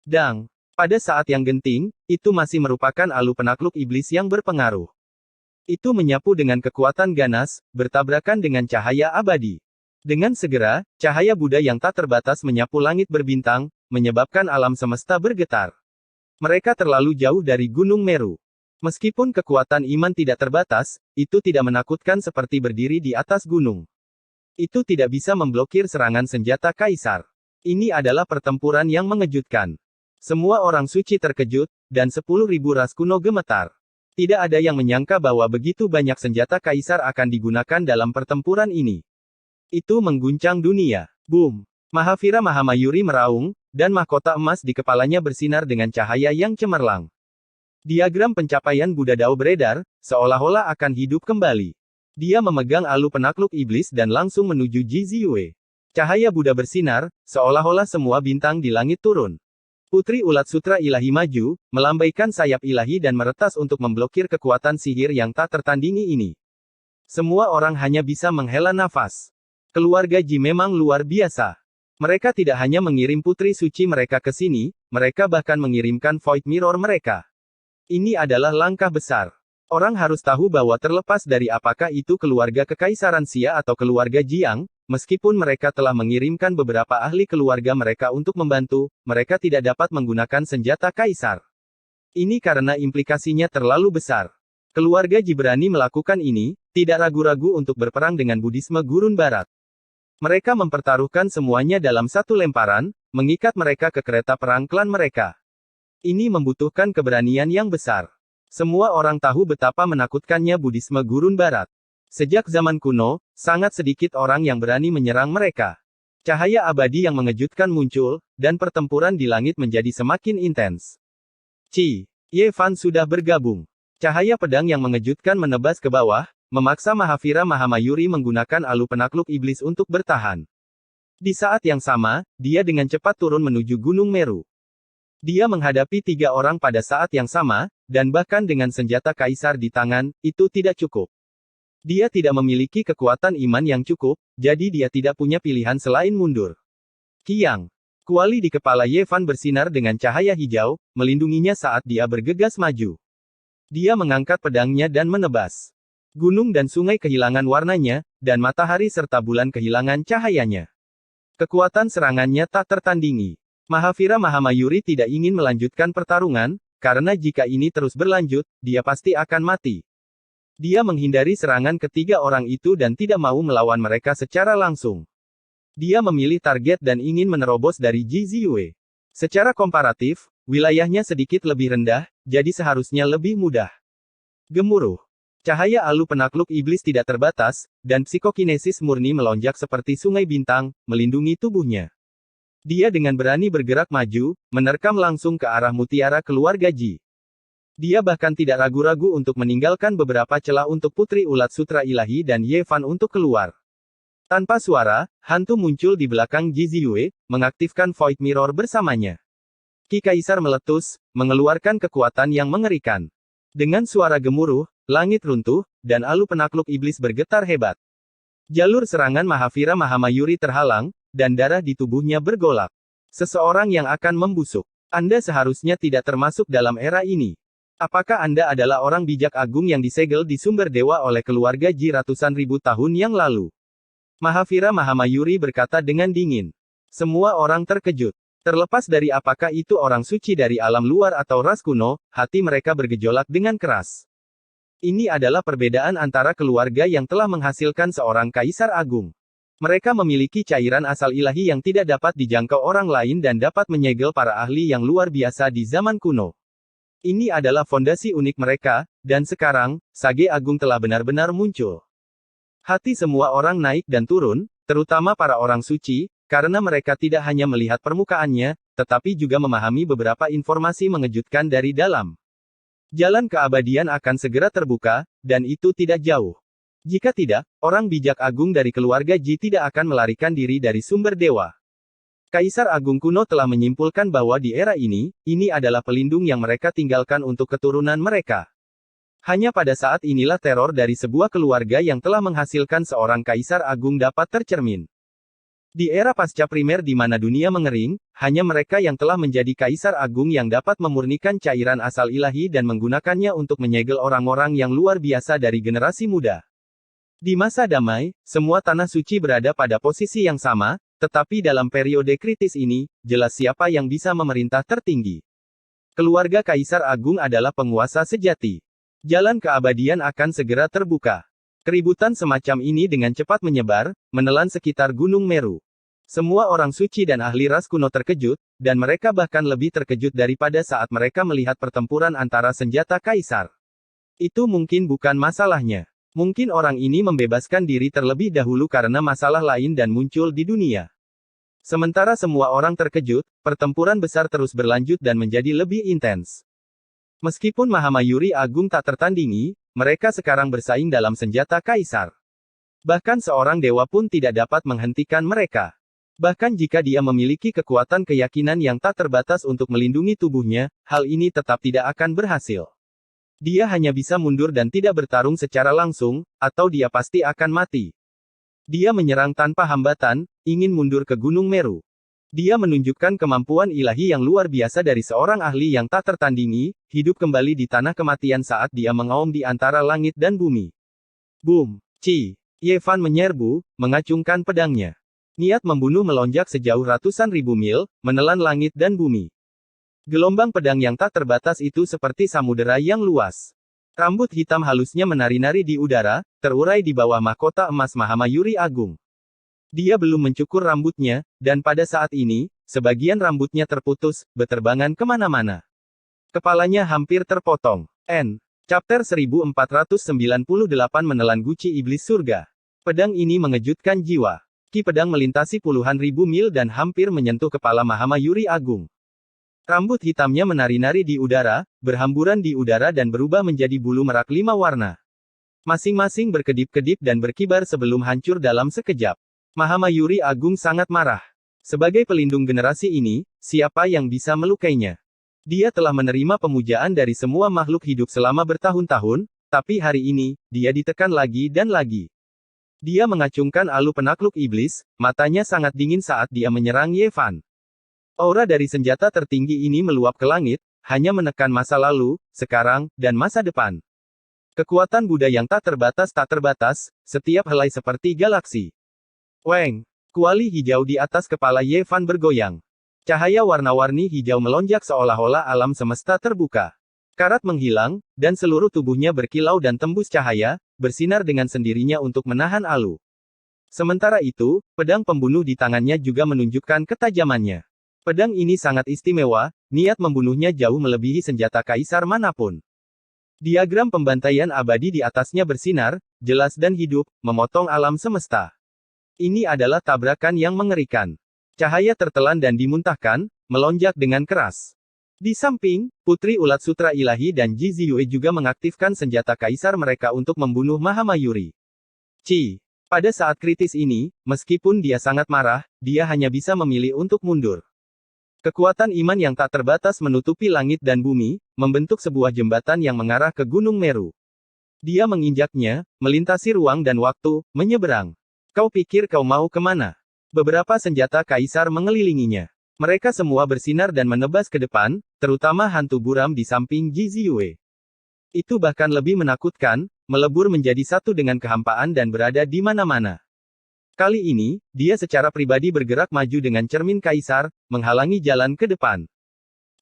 Speaker 1: Dang! Pada saat yang genting, itu masih merupakan alu penakluk iblis yang berpengaruh. Itu menyapu dengan kekuatan ganas, bertabrakan dengan cahaya abadi. Dengan segera, cahaya Buddha yang tak terbatas menyapu langit berbintang, menyebabkan alam semesta bergetar. Mereka terlalu jauh dari Gunung Meru. Meskipun kekuatan iman tidak terbatas, itu tidak menakutkan seperti berdiri di atas gunung. Itu tidak bisa memblokir serangan senjata kaisar. Ini adalah pertempuran yang mengejutkan. Semua orang suci terkejut, dan 10.000 ras kuno gemetar. Tidak ada yang menyangka bahwa begitu banyak senjata kaisar akan digunakan dalam pertempuran ini. Itu mengguncang dunia. Boom! Mahavira Mahamayuri meraung, dan mahkota emas di kepalanya bersinar dengan cahaya yang cemerlang. Diagram pencapaian Buddha Dao beredar, seolah-olah akan hidup kembali. Dia memegang alu penakluk iblis dan langsung menuju Ji Ziyue. Cahaya Buddha bersinar, seolah-olah semua bintang di langit turun. Putri Ulat Sutra Ilahi maju, melambaikan sayap ilahi dan meretas untuk memblokir kekuatan sihir yang tak tertandingi ini. Semua orang hanya bisa menghela nafas. Keluarga Ji memang luar biasa. Mereka tidak hanya mengirim putri suci mereka ke sini, mereka bahkan mengirimkan Void Mirror mereka. Ini adalah langkah besar. Orang harus tahu bahwa terlepas dari apakah itu keluarga kekaisaran Xia atau keluarga Jiang, meskipun mereka telah mengirimkan beberapa ahli keluarga mereka untuk membantu, mereka tidak dapat menggunakan senjata kaisar. Ini karena implikasinya terlalu besar. Keluarga Ji berani melakukan ini, tidak ragu-ragu untuk berperang dengan Buddhisme Gurun Barat. Mereka mempertaruhkan semuanya dalam satu lemparan, mengikat mereka ke kereta perang klan mereka. Ini membutuhkan keberanian yang besar. Semua orang tahu betapa menakutkannya Buddhisme Gurun Barat. Sejak zaman kuno, sangat sedikit orang yang berani menyerang mereka. Cahaya abadi yang mengejutkan muncul, dan pertempuran di langit menjadi semakin intens. Ye Fan sudah bergabung. Cahaya pedang yang mengejutkan menebas ke bawah, memaksa Mahavira Mahamayuri menggunakan alu penakluk iblis untuk bertahan. Di saat yang sama, dia dengan cepat turun menuju Gunung Meru. Dia menghadapi 3 orang pada saat yang sama, dan bahkan dengan senjata kaisar di tangan, itu tidak cukup. Dia tidak memiliki kekuatan iman yang cukup, jadi dia tidak punya pilihan selain mundur. Kiang. Kuali di kepala Ye Fan bersinar dengan cahaya hijau, melindunginya saat dia bergegas maju. Dia mengangkat pedangnya dan menebas. Gunung dan sungai kehilangan warnanya, dan matahari serta bulan kehilangan cahayanya. Kekuatan serangannya tak tertandingi. Mahavira Mahamayuri tidak ingin melanjutkan pertarungan, karena jika ini terus berlanjut, dia pasti akan mati. Dia menghindari serangan ketiga orang itu dan tidak mau melawan mereka secara langsung. Dia memilih target dan ingin menerobos dari Ji Ziyue. Secara komparatif, wilayahnya sedikit lebih rendah, jadi seharusnya lebih mudah. Gemuruh. Cahaya alu penakluk iblis tidak terbatas, dan psikokinesis murni melonjak seperti sungai bintang, melindungi tubuhnya. Dia dengan berani bergerak maju, menerkam langsung ke arah mutiara keluarga Ji. Dia bahkan tidak ragu-ragu untuk meninggalkan beberapa celah untuk Putri Ulat Sutra Ilahi dan Ye Fan untuk keluar. Tanpa suara, hantu muncul di belakang Ji Ziyue, mengaktifkan Void Mirror bersamanya. Ki Kaisar meletus, mengeluarkan kekuatan yang mengerikan. Dengan suara gemuruh, langit runtuh, dan alu penakluk iblis bergetar hebat. Jalur serangan Mahavira Mahamayuri terhalang, dan darah di tubuhnya bergolak. Seseorang yang akan membusuk. Anda seharusnya tidak termasuk dalam era ini. Apakah Anda adalah orang bijak agung yang disegel di sumber dewa oleh keluarga Ji ratusan ribu tahun yang lalu? Mahavira Mahamayuri berkata dengan dingin. Semua orang terkejut. Terlepas dari apakah itu orang suci dari alam luar atau ras kuno, hati mereka bergejolak dengan keras. Ini adalah perbedaan antara keluarga yang telah menghasilkan seorang kaisar agung. Mereka memiliki cairan asal ilahi yang tidak dapat dijangkau orang lain dan dapat menyegel para ahli yang luar biasa di zaman kuno. Ini adalah fondasi unik mereka, dan sekarang, Sage Agung telah benar-benar muncul. Hati semua orang naik dan turun, terutama para orang suci, karena mereka tidak hanya melihat permukaannya, tetapi juga memahami beberapa informasi mengejutkan dari dalam. Jalan keabadian akan segera terbuka, dan itu tidak jauh. Jika tidak, orang bijak agung dari keluarga Ji tidak akan melarikan diri dari sumber dewa. Kaisar Agung kuno telah menyimpulkan bahwa di era ini adalah pelindung yang mereka tinggalkan untuk keturunan mereka. Hanya pada saat inilah teror dari sebuah keluarga yang telah menghasilkan seorang kaisar agung dapat tercermin. Di era pasca primer di mana dunia mengering, hanya mereka yang telah menjadi kaisar agung yang dapat memurnikan cairan asal ilahi dan menggunakannya untuk menyegel orang-orang yang luar biasa dari generasi muda. Di masa damai, semua tanah suci berada pada posisi yang sama, tetapi dalam periode kritis ini, jelas siapa yang bisa memerintah tertinggi. Keluarga kaisar agung adalah penguasa sejati. Jalan keabadian akan segera terbuka. Keributan semacam ini dengan cepat menyebar, menelan sekitar Gunung Meru. Semua orang suci dan ahli ras kuno terkejut, dan mereka bahkan lebih terkejut daripada saat mereka melihat pertempuran antara senjata kaisar. Itu mungkin bukan masalahnya. Mungkin orang ini membebaskan diri terlebih dahulu karena masalah lain dan muncul di dunia. Sementara semua orang terkejut, pertempuran besar terus berlanjut dan menjadi lebih intens. Meskipun Mahamayuri Agung tak tertandingi, mereka sekarang bersaing dalam senjata kaisar. Bahkan seorang dewa pun tidak dapat menghentikan mereka. Bahkan jika dia memiliki kekuatan keyakinan yang tak terbatas untuk melindungi tubuhnya, hal ini tetap tidak akan berhasil. Dia hanya bisa mundur dan tidak bertarung secara langsung, atau dia pasti akan mati. Dia menyerang tanpa hambatan, ingin mundur ke Gunung Meru. Dia menunjukkan kemampuan ilahi yang luar biasa dari seorang ahli yang tak tertandingi, hidup kembali di tanah kematian saat dia mengaum di antara langit dan bumi. Boom! Ci! Ye Fan menyerbu, mengacungkan pedangnya. Niat membunuh melonjak sejauh ratusan ribu mil, menelan langit dan bumi. Gelombang pedang yang tak terbatas itu seperti samudera yang luas. Rambut hitam halusnya menari-nari di udara, terurai di bawah mahkota emas Mahamayuri Agung. Dia belum mencukur rambutnya, dan pada saat ini, sebagian rambutnya terputus, beterbangan kemana-mana. Kepalanya hampir terpotong. Chapter 1498 Menelan Guci Iblis Surga. Pedang ini mengejutkan jiwa. Ki pedang melintasi puluhan ribu mil dan hampir menyentuh kepala Mahamayuri Agung. Rambut hitamnya menari-nari di udara, berhamburan di udara dan berubah menjadi bulu merak 5 warna. Masing-masing berkedip-kedip dan berkibar sebelum hancur dalam sekejap. Mahamayuri Agung sangat marah. Sebagai pelindung generasi ini, siapa yang bisa melukainya? Dia telah menerima pemujaan dari semua makhluk hidup selama bertahun-tahun, tapi hari ini, dia ditekan lagi dan lagi. Dia mengacungkan alu penakluk iblis, matanya sangat dingin saat dia menyerang Ye Fan. Aura dari senjata tertinggi ini meluap ke langit, hanya menekan masa lalu, sekarang, dan masa depan. Kekuatan Buddha yang tak terbatas, setiap helai seperti galaksi. Weng! Kuali hijau di atas kepala Ye Fan bergoyang. Cahaya warna-warni hijau melonjak seolah-olah alam semesta terbuka. Karat menghilang, dan seluruh tubuhnya berkilau dan tembus cahaya, bersinar dengan sendirinya untuk menahan Alu. Sementara itu, pedang pembunuh di tangannya juga menunjukkan ketajamannya. Pedang ini sangat istimewa, niat membunuhnya jauh melebihi senjata kaisar manapun. Diagram pembantaian abadi di atasnya bersinar, jelas dan hidup, memotong alam semesta. Ini adalah tabrakan yang mengerikan. Cahaya tertelan dan dimuntahkan, melonjak dengan keras. Di samping, Putri Ulat Sutra Ilahi dan Ji Ziyue juga mengaktifkan senjata kaisar mereka untuk membunuh Mahamayuri. Pada saat kritis ini, meskipun dia sangat marah, dia hanya bisa memilih untuk mundur. Kekuatan iman yang tak terbatas menutupi langit dan bumi, membentuk sebuah jembatan yang mengarah ke Gunung Meru. Dia menginjaknya, melintasi ruang dan waktu, menyeberang. Kau pikir kau mau kemana? Beberapa senjata kaisar mengelilinginya. Mereka semua bersinar dan menebas ke depan, terutama hantu buram di samping Ji Ziyue. Itu bahkan lebih menakutkan, melebur menjadi satu dengan kehampaan dan berada di mana-mana. Kali ini, dia secara pribadi bergerak maju dengan cermin kaisar, menghalangi jalan ke depan.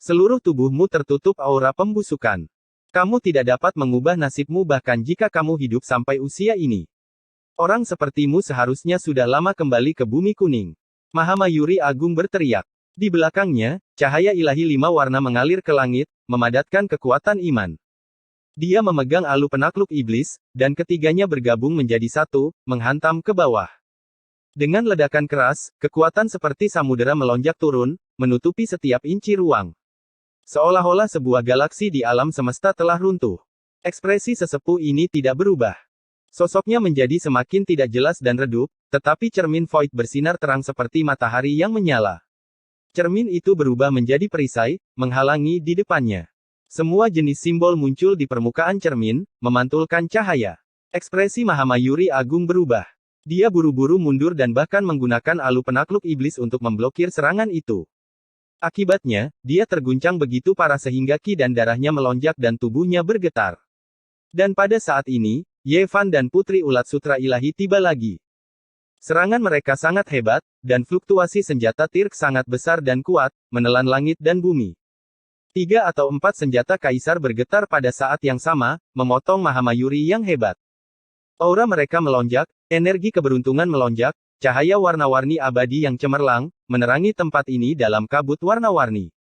Speaker 1: Seluruh tubuhmu tertutup aura pembusukan. Kamu tidak dapat mengubah nasibmu bahkan jika kamu hidup sampai usia ini. Orang sepertimu seharusnya sudah lama kembali ke bumi kuning. Mahamayuri Agung berteriak. Di belakangnya, cahaya ilahi 5 warna mengalir ke langit, memadatkan kekuatan iman. Dia memegang alu penakluk iblis, dan ketiganya bergabung menjadi satu, menghantam ke bawah. Dengan ledakan keras, kekuatan seperti samudera melonjak turun, menutupi setiap inci ruang. Seolah-olah sebuah galaksi di alam semesta telah runtuh. Ekspresi sesepuh ini tidak berubah. Sosoknya menjadi semakin tidak jelas dan redup, tetapi cermin void bersinar terang seperti matahari yang menyala. Cermin itu berubah menjadi perisai, menghalangi di depannya. Semua jenis simbol muncul di permukaan cermin, memantulkan cahaya. Ekspresi Mahamayuri Agung berubah. Dia buru-buru mundur dan bahkan menggunakan alu penakluk iblis untuk memblokir serangan itu. Akibatnya, dia terguncang begitu parah sehingga ki dan darahnya melonjak dan tubuhnya bergetar. Dan pada saat ini, Ye Fan dan Putri Ulat Sutra Ilahi tiba lagi. Serangan mereka sangat hebat, dan fluktuasi senjata Tirk sangat besar dan kuat, menelan langit dan bumi. 3 atau 4 senjata kaisar bergetar pada saat yang sama, memotong Mahamayuri yang hebat. Aura mereka melonjak, energi keberuntungan melonjak, cahaya warna-warni abadi yang cemerlang, menerangi tempat ini dalam kabut warna-warni.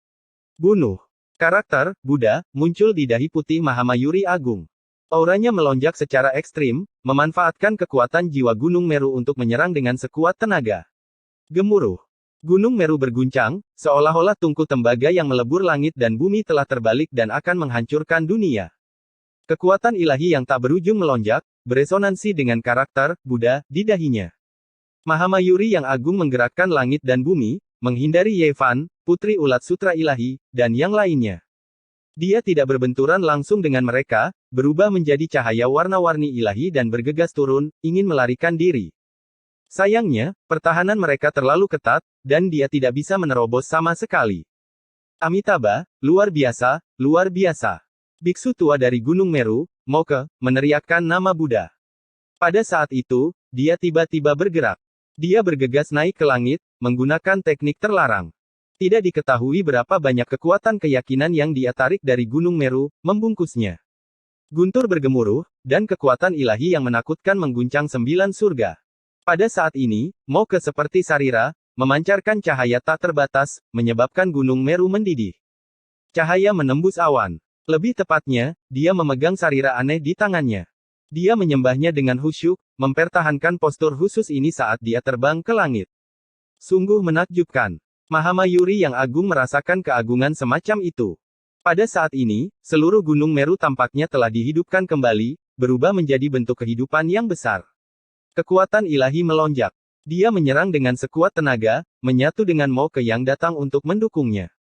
Speaker 1: Bunuh. Karakter, Buddha, muncul di dahi putih Mahamayuri Agung. Auranya melonjak secara ekstrim, memanfaatkan kekuatan jiwa Gunung Meru untuk menyerang dengan sekuat tenaga. Gemuruh. Gunung Meru berguncang, seolah-olah tungku tembaga yang melebur langit dan bumi telah terbalik dan akan menghancurkan dunia. Kekuatan ilahi yang tak berujung melonjak, beresonansi dengan karakter, Buddha, di dahinya. Mahamayuri yang agung menggerakkan langit dan bumi, menghindari Ye Fan, Putri Ulat Sutra Ilahi, dan yang lainnya. Dia tidak berbenturan langsung dengan mereka, berubah menjadi cahaya warna-warni ilahi dan bergegas turun, ingin melarikan diri. Sayangnya, pertahanan mereka terlalu ketat, dan dia tidak bisa menerobos sama sekali. Amitabha, luar biasa, luar biasa. Biksu tua dari Gunung Meru, Moke, meneriakkan nama Buddha. Pada saat itu, dia tiba-tiba bergerak. Dia bergegas naik ke langit, menggunakan teknik terlarang. Tidak diketahui berapa banyak kekuatan keyakinan yang dia tarik dari Gunung Meru, membungkusnya. Guntur bergemuruh, dan kekuatan ilahi yang menakutkan mengguncang 9 surga. Pada saat ini, Moke seperti Sarira, memancarkan cahaya tak terbatas, menyebabkan Gunung Meru mendidih. Cahaya menembus awan. Lebih tepatnya, dia memegang Sarira aneh di tangannya. Dia menyembahnya dengan khusyuk, mempertahankan postur khusus ini saat dia terbang ke langit. Sungguh menakjubkan. Mahamayuri yang agung merasakan keagungan semacam itu. Pada saat ini, seluruh Gunung Meru tampaknya telah dihidupkan kembali, berubah menjadi bentuk kehidupan yang besar. Kekuatan ilahi melonjak. Dia menyerang dengan sekuat tenaga, menyatu dengan Moke yang datang untuk mendukungnya.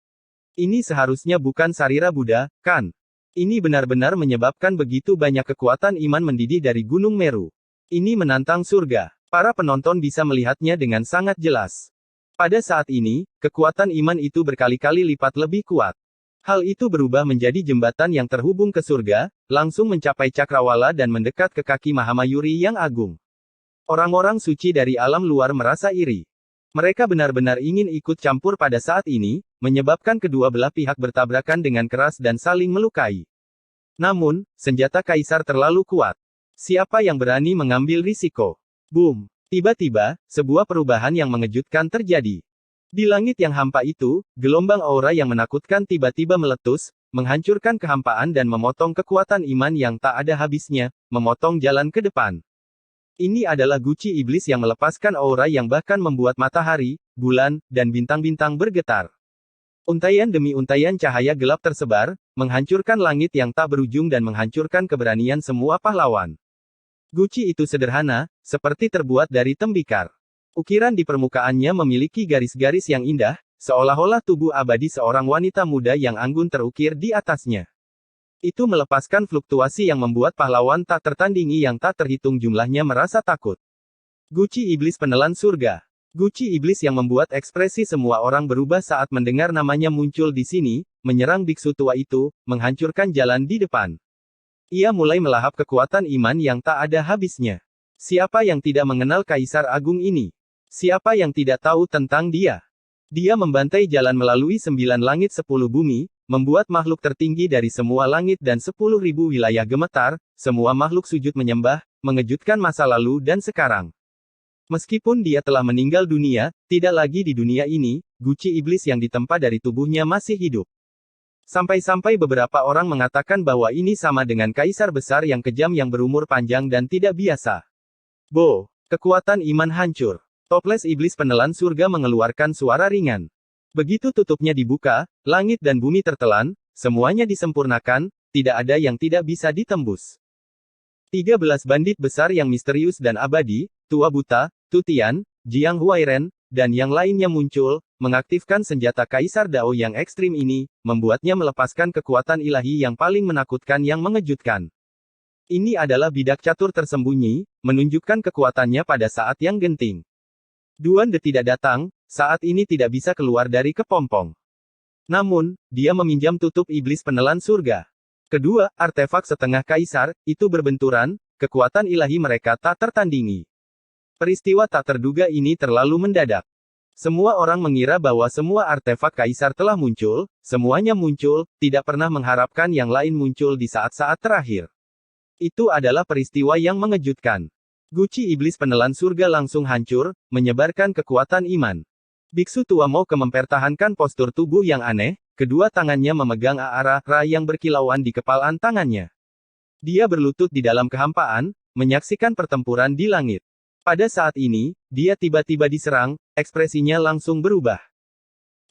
Speaker 1: Ini seharusnya bukan Sarira Buddha, kan? Ini benar-benar menyebabkan begitu banyak kekuatan iman mendidih dari Gunung Meru. Ini menantang surga. Para penonton bisa melihatnya dengan sangat jelas. Pada saat ini, kekuatan iman itu berkali-kali lipat lebih kuat. Hal itu berubah menjadi jembatan yang terhubung ke surga, langsung mencapai cakrawala dan mendekat ke kaki Mahamayuri yang agung. Orang-orang suci dari alam luar merasa iri. Mereka benar-benar ingin ikut campur pada saat ini, menyebabkan kedua belah pihak bertabrakan dengan keras dan saling melukai. Namun, senjata kaisar terlalu kuat. Siapa yang berani mengambil risiko? Boom! Tiba-tiba, sebuah perubahan yang mengejutkan terjadi. Di langit yang hampa itu, gelombang aura yang menakutkan tiba-tiba meletus, menghancurkan kehampaan dan memotong kekuatan iman yang tak ada habisnya, memotong jalan ke depan. Ini adalah guci iblis yang melepaskan aura yang bahkan membuat matahari, bulan, dan bintang-bintang bergetar. Untaian demi untaian cahaya gelap tersebar, menghancurkan langit yang tak berujung dan menghancurkan keberanian semua pahlawan. Guci itu sederhana, seperti terbuat dari tembikar. Ukiran di permukaannya memiliki garis-garis yang indah, seolah-olah tubuh abadi seorang wanita muda yang anggun terukir di atasnya. Itu melepaskan fluktuasi yang membuat pahlawan tak tertandingi yang tak terhitung jumlahnya merasa takut. Guci iblis penelan surga. Guci iblis yang membuat ekspresi semua orang berubah saat mendengar namanya muncul di sini, menyerang biksu tua itu, menghancurkan jalan di depan. Ia mulai melahap kekuatan iman yang tak ada habisnya. Siapa yang tidak mengenal Kaisar Agung ini? Siapa yang tidak tahu tentang dia? Dia membantai jalan melalui 9 langit 10 bumi, membuat makhluk tertinggi dari semua langit dan 10.000 wilayah gemetar, semua makhluk sujud menyembah, mengejutkan masa lalu dan sekarang. Meskipun dia telah meninggal dunia, tidak lagi di dunia ini, guci iblis yang ditempa dari tubuhnya masih hidup. Sampai-sampai beberapa orang mengatakan bahwa ini sama dengan kaisar besar yang kejam yang berumur panjang dan tidak biasa. Bo! Kekuatan iman hancur. Toples iblis penelan surga mengeluarkan suara ringan. Begitu tutupnya dibuka, langit dan bumi tertelan, semuanya disempurnakan, tidak ada yang tidak bisa ditembus. 13 bandit besar yang misterius dan abadi, Tua Buta, Tutian, Jiang Huairen, dan yang lainnya muncul, mengaktifkan senjata Kaisar Dao yang ekstrim ini, membuatnya melepaskan kekuatan ilahi yang paling menakutkan yang mengejutkan. Ini adalah bidak catur tersembunyi, menunjukkan kekuatannya pada saat yang genting. Duan De tidak datang, saat ini tidak bisa keluar dari kepompong. Namun, dia meminjam tutup iblis penelan surga. Kedua, artefak setengah kaisar, itu berbenturan, kekuatan ilahi mereka tak tertandingi. Peristiwa tak terduga ini terlalu mendadak. Semua orang mengira bahwa semua artefak kaisar telah muncul, semuanya muncul, tidak pernah mengharapkan yang lain muncul di saat-saat terakhir. Itu adalah peristiwa yang mengejutkan. Guci iblis penelan surga langsung hancur, menyebarkan kekuatan iman. Biksu tua mau mempertahankan postur tubuh yang aneh, kedua tangannya memegang Aara yang berkilauan di kepalan tangannya. Dia berlutut di dalam kehampaan, menyaksikan pertempuran di langit. Pada saat ini, dia tiba-tiba diserang, ekspresinya langsung berubah.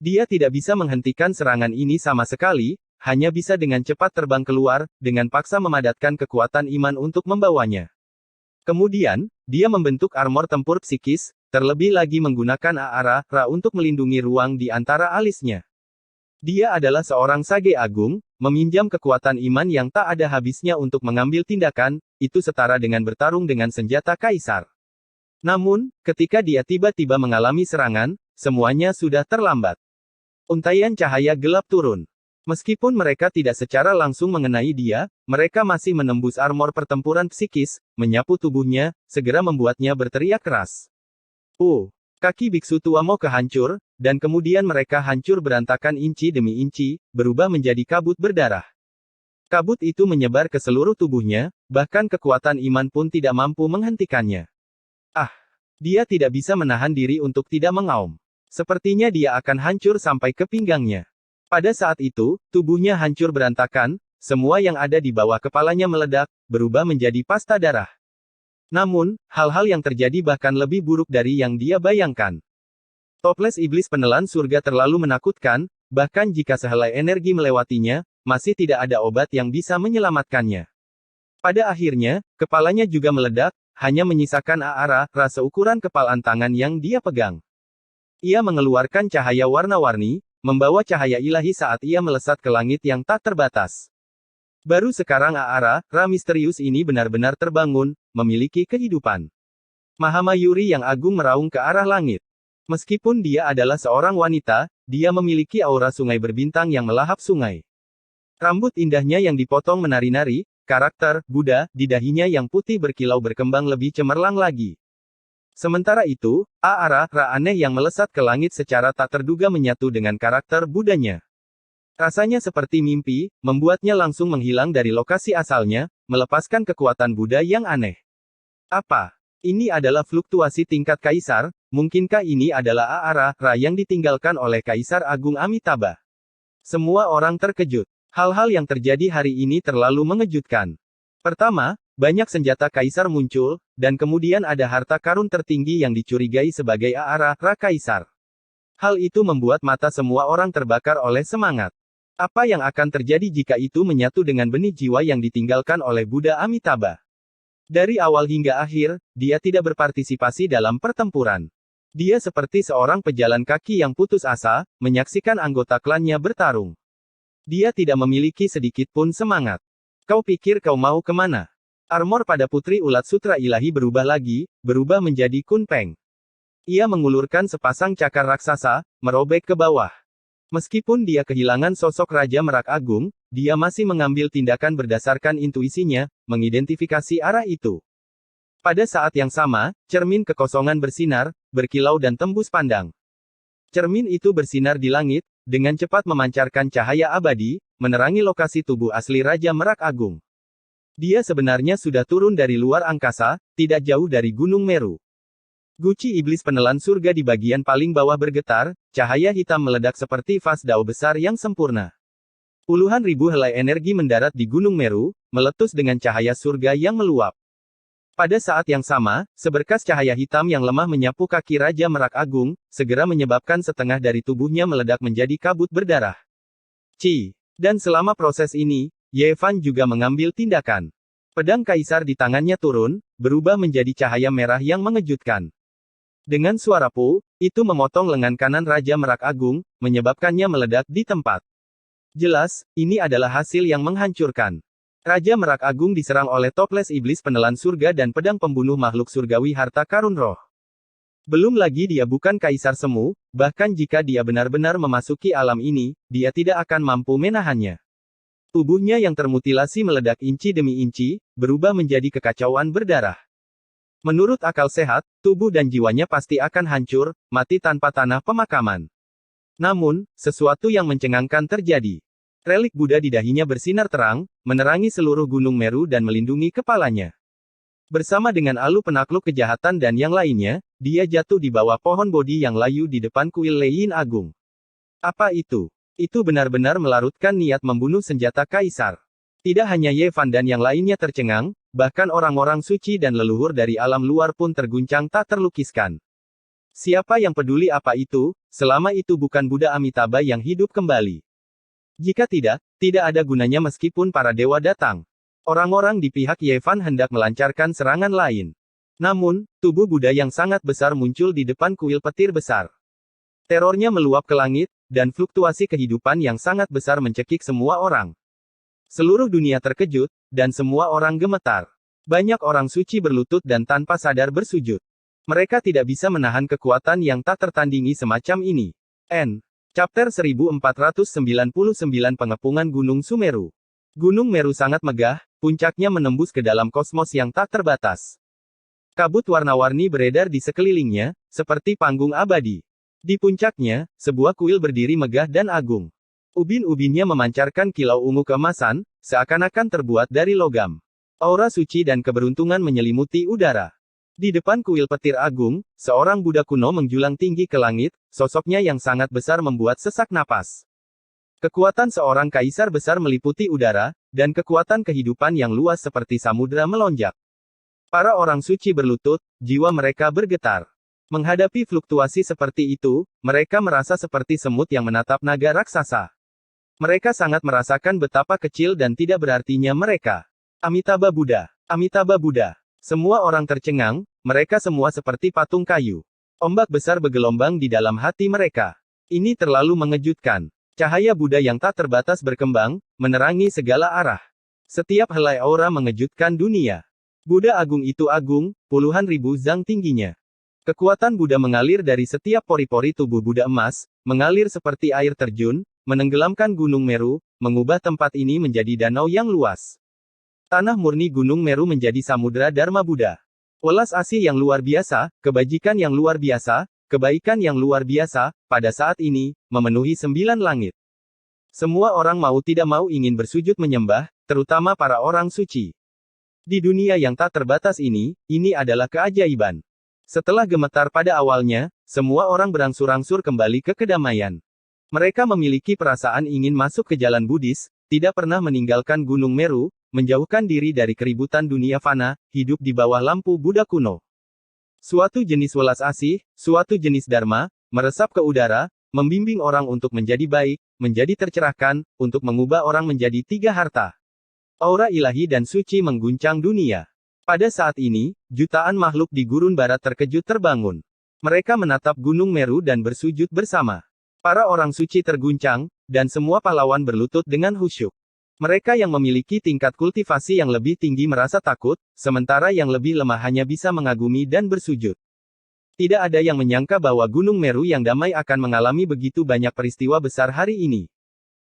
Speaker 1: Dia tidak bisa menghentikan serangan ini sama sekali, hanya bisa dengan cepat terbang keluar, dengan paksa memadatkan kekuatan iman untuk membawanya. Kemudian, dia membentuk armor tempur psikis, terlebih lagi menggunakan Aara untuk melindungi ruang di antara alisnya. Dia adalah seorang sage agung, meminjam kekuatan iman yang tak ada habisnya untuk mengambil tindakan, itu setara dengan bertarung dengan senjata kaisar. Namun, ketika dia tiba-tiba mengalami serangan, semuanya sudah terlambat. Untaian cahaya gelap turun. Meskipun mereka tidak secara langsung mengenai dia, mereka masih menembus armor pertempuran psikis, menyapu tubuhnya, segera membuatnya berteriak keras. Kaki biksu tua mau kehancur, dan kemudian mereka hancur berantakan inci demi inci, berubah menjadi kabut berdarah. Kabut itu menyebar ke seluruh tubuhnya, bahkan kekuatan iman pun tidak mampu menghentikannya. Dia tidak bisa menahan diri untuk tidak mengaum. Sepertinya dia akan hancur sampai ke pinggangnya. Pada saat itu, tubuhnya hancur berantakan, semua yang ada di bawah kepalanya meledak, berubah menjadi pasta darah. Namun, hal-hal yang terjadi bahkan lebih buruk dari yang dia bayangkan. Toples iblis penelan surga terlalu menakutkan, bahkan jika sehelai energi melewatinya, masih tidak ada obat yang bisa menyelamatkannya. Pada akhirnya, kepalanya juga meledak, hanya menyisakan Aara seukuran kepalan tangan yang dia pegang. Ia mengeluarkan cahaya warna-warni, membawa cahaya ilahi saat ia melesat ke langit yang tak terbatas. Baru sekarang Aara misterius ini benar-benar terbangun, memiliki kehidupan. Mahamayuri yang agung meraung ke arah langit. Meskipun dia adalah seorang wanita, dia memiliki aura sungai berbintang yang melahap sungai. Rambut indahnya yang dipotong menari-nari, karakter Buddha di dahinya yang putih berkilau berkembang lebih cemerlang lagi. Sementara itu, aura aneh yang melesat ke langit secara tak terduga menyatu dengan karakter Budanya. Rasanya seperti mimpi, membuatnya langsung menghilang dari lokasi asalnya, melepaskan kekuatan Buddha yang aneh. Apa? Ini adalah fluktuasi tingkat kaisar, mungkinkah ini adalah aura yang ditinggalkan oleh Kaisar Agung Amitabha? Semua orang terkejut. Hal-hal yang terjadi hari ini terlalu mengejutkan. Pertama, banyak senjata kaisar muncul, dan kemudian ada harta karun tertinggi yang dicurigai sebagai aura kaisar. Hal itu membuat mata semua orang terbakar oleh semangat. Apa yang akan terjadi jika itu menyatu dengan benih jiwa yang ditinggalkan oleh Buddha Amitabha? Dari awal hingga akhir, dia tidak berpartisipasi dalam pertempuran. Dia seperti seorang pejalan kaki yang putus asa, menyaksikan anggota klannya bertarung. Dia tidak memiliki sedikit pun semangat. Kau pikir kau mau kemana? Armor pada Putri Ulat Sutra Ilahi berubah lagi, berubah menjadi kunpeng. Ia mengulurkan sepasang cakar raksasa, merobek ke bawah. Meskipun dia kehilangan sosok Raja Merak Agung, dia masih mengambil tindakan berdasarkan intuisinya, mengidentifikasi arah itu. Pada saat yang sama, cermin kekosongan bersinar, berkilau dan tembus pandang. Cermin itu bersinar di langit, dengan cepat memancarkan cahaya abadi, menerangi lokasi tubuh asli Raja Merak Agung. Dia sebenarnya sudah turun dari luar angkasa, tidak jauh dari Gunung Meru. Guci iblis penelan surga di bagian paling bawah bergetar, cahaya hitam meledak seperti vas dao besar yang sempurna. Puluhan ribu helai energi mendarat di Gunung Meru, meletus dengan cahaya surga yang meluap. Pada saat yang sama, seberkas cahaya hitam yang lemah menyapu kaki Raja Merak Agung, segera menyebabkan setengah dari tubuhnya meledak menjadi kabut berdarah. Dan selama proses ini, Ye Fan juga mengambil tindakan. Pedang kaisar di tangannya turun, berubah menjadi cahaya merah yang mengejutkan. Dengan suara pu, itu memotong lengan kanan Raja Merak Agung, menyebabkannya meledak di tempat. Jelas, ini adalah hasil yang menghancurkan. Raja Merak Agung diserang oleh toples iblis penelan surga dan pedang pembunuh makhluk surgawi harta karun roh. Belum lagi dia bukan kaisar semu, bahkan jika dia benar-benar memasuki alam ini, dia tidak akan mampu menahannya. Tubuhnya yang termutilasi meledak inci demi inci, berubah menjadi kekacauan berdarah. Menurut akal sehat, tubuh dan jiwanya pasti akan hancur, mati tanpa tanah pemakaman. Namun, sesuatu yang mencengangkan terjadi. Relik Buddha di dahinya bersinar terang, menerangi seluruh Gunung Meru dan melindungi kepalanya. Bersama dengan alu penakluk kejahatan dan yang lainnya, dia jatuh di bawah pohon Bodhi yang layu di depan kuil Lei Agung. Apa itu? Itu benar-benar melarutkan niat membunuh senjata kaisar. Tidak hanya Ye Fan dan yang lainnya tercengang, bahkan orang-orang suci dan leluhur dari alam luar pun terguncang tak terlukiskan. Siapa yang peduli apa itu, selama itu bukan Buddha Amitabha yang hidup kembali. Jika tidak, tidak ada gunanya meskipun para dewa datang. Orang-orang di pihak Ye Fan hendak melancarkan serangan lain. Namun, tubuh Buddha yang sangat besar muncul di depan kuil petir besar. Terornya meluap ke langit, dan fluktuasi kehidupan yang sangat besar mencekik semua orang. Seluruh dunia terkejut, dan semua orang gemetar. Banyak orang suci berlutut dan tanpa sadar bersujud. Mereka tidak bisa menahan kekuatan yang tak tertandingi semacam ini. Chapter 1499 Pengepungan Gunung Sumeru. Gunung Meru sangat megah, puncaknya menembus ke dalam kosmos yang tak terbatas. Kabut warna-warni beredar di sekelilingnya, seperti panggung abadi. Di puncaknya, sebuah kuil berdiri megah dan agung. Ubin-ubinnya memancarkan kilau ungu keemasan, seakan-akan terbuat dari logam. Aura suci dan keberuntungan menyelimuti udara. Di depan kuil petir agung, seorang Buddha kuno menjulang tinggi ke langit, sosoknya yang sangat besar membuat sesak napas. Kekuatan seorang kaisar besar meliputi udara, dan kekuatan kehidupan yang luas seperti samudera melonjak. Para orang suci berlutut, jiwa mereka bergetar. Menghadapi fluktuasi seperti itu, mereka merasa seperti semut yang menatap naga raksasa. Mereka sangat merasakan betapa kecil dan tidak berartinya mereka. Amitabha Buddha. Amitabha Buddha. Semua orang tercengang, mereka semua seperti patung kayu. Ombak besar bergelombang di dalam hati mereka. Ini terlalu mengejutkan. Cahaya Buddha yang tak terbatas berkembang, menerangi segala arah. Setiap helai aura mengejutkan dunia. Buddha agung itu agung, puluhan ribu zang tingginya. Kekuatan Buddha mengalir dari setiap pori-pori tubuh Buddha emas, mengalir seperti air terjun, menenggelamkan Gunung Meru, mengubah tempat ini menjadi danau yang luas. Tanah murni Gunung Meru menjadi samudera Dharma Buddha. Welas asih yang luar biasa, kebajikan yang luar biasa, kebaikan yang luar biasa, pada saat ini, memenuhi 9 langit. Semua orang mau tidak mau ingin bersujud menyembah, terutama para orang suci. Di dunia yang tak terbatas ini adalah keajaiban. Setelah gemetar pada awalnya, semua orang berangsur-angsur kembali ke kedamaian. Mereka memiliki perasaan ingin masuk ke jalan Buddhis, tidak pernah meninggalkan Gunung Meru, menjauhkan diri dari keributan dunia fana, hidup di bawah lampu Buddha kuno. Suatu jenis welas asih, suatu jenis dharma, meresap ke udara, membimbing orang untuk menjadi baik, menjadi tercerahkan, untuk mengubah orang menjadi 3 harta. Aura ilahi dan suci mengguncang dunia. Pada saat ini, jutaan makhluk di gurun barat terkejut terbangun. Mereka menatap Gunung Meru dan bersujud bersama. Para orang suci terguncang, dan semua pahlawan berlutut dengan khusyuk. Mereka yang memiliki tingkat kultivasi yang lebih tinggi merasa takut, sementara yang lebih lemah hanya bisa mengagumi dan bersujud. Tidak ada yang menyangka bahwa Gunung Meru yang damai akan mengalami begitu banyak peristiwa besar hari ini.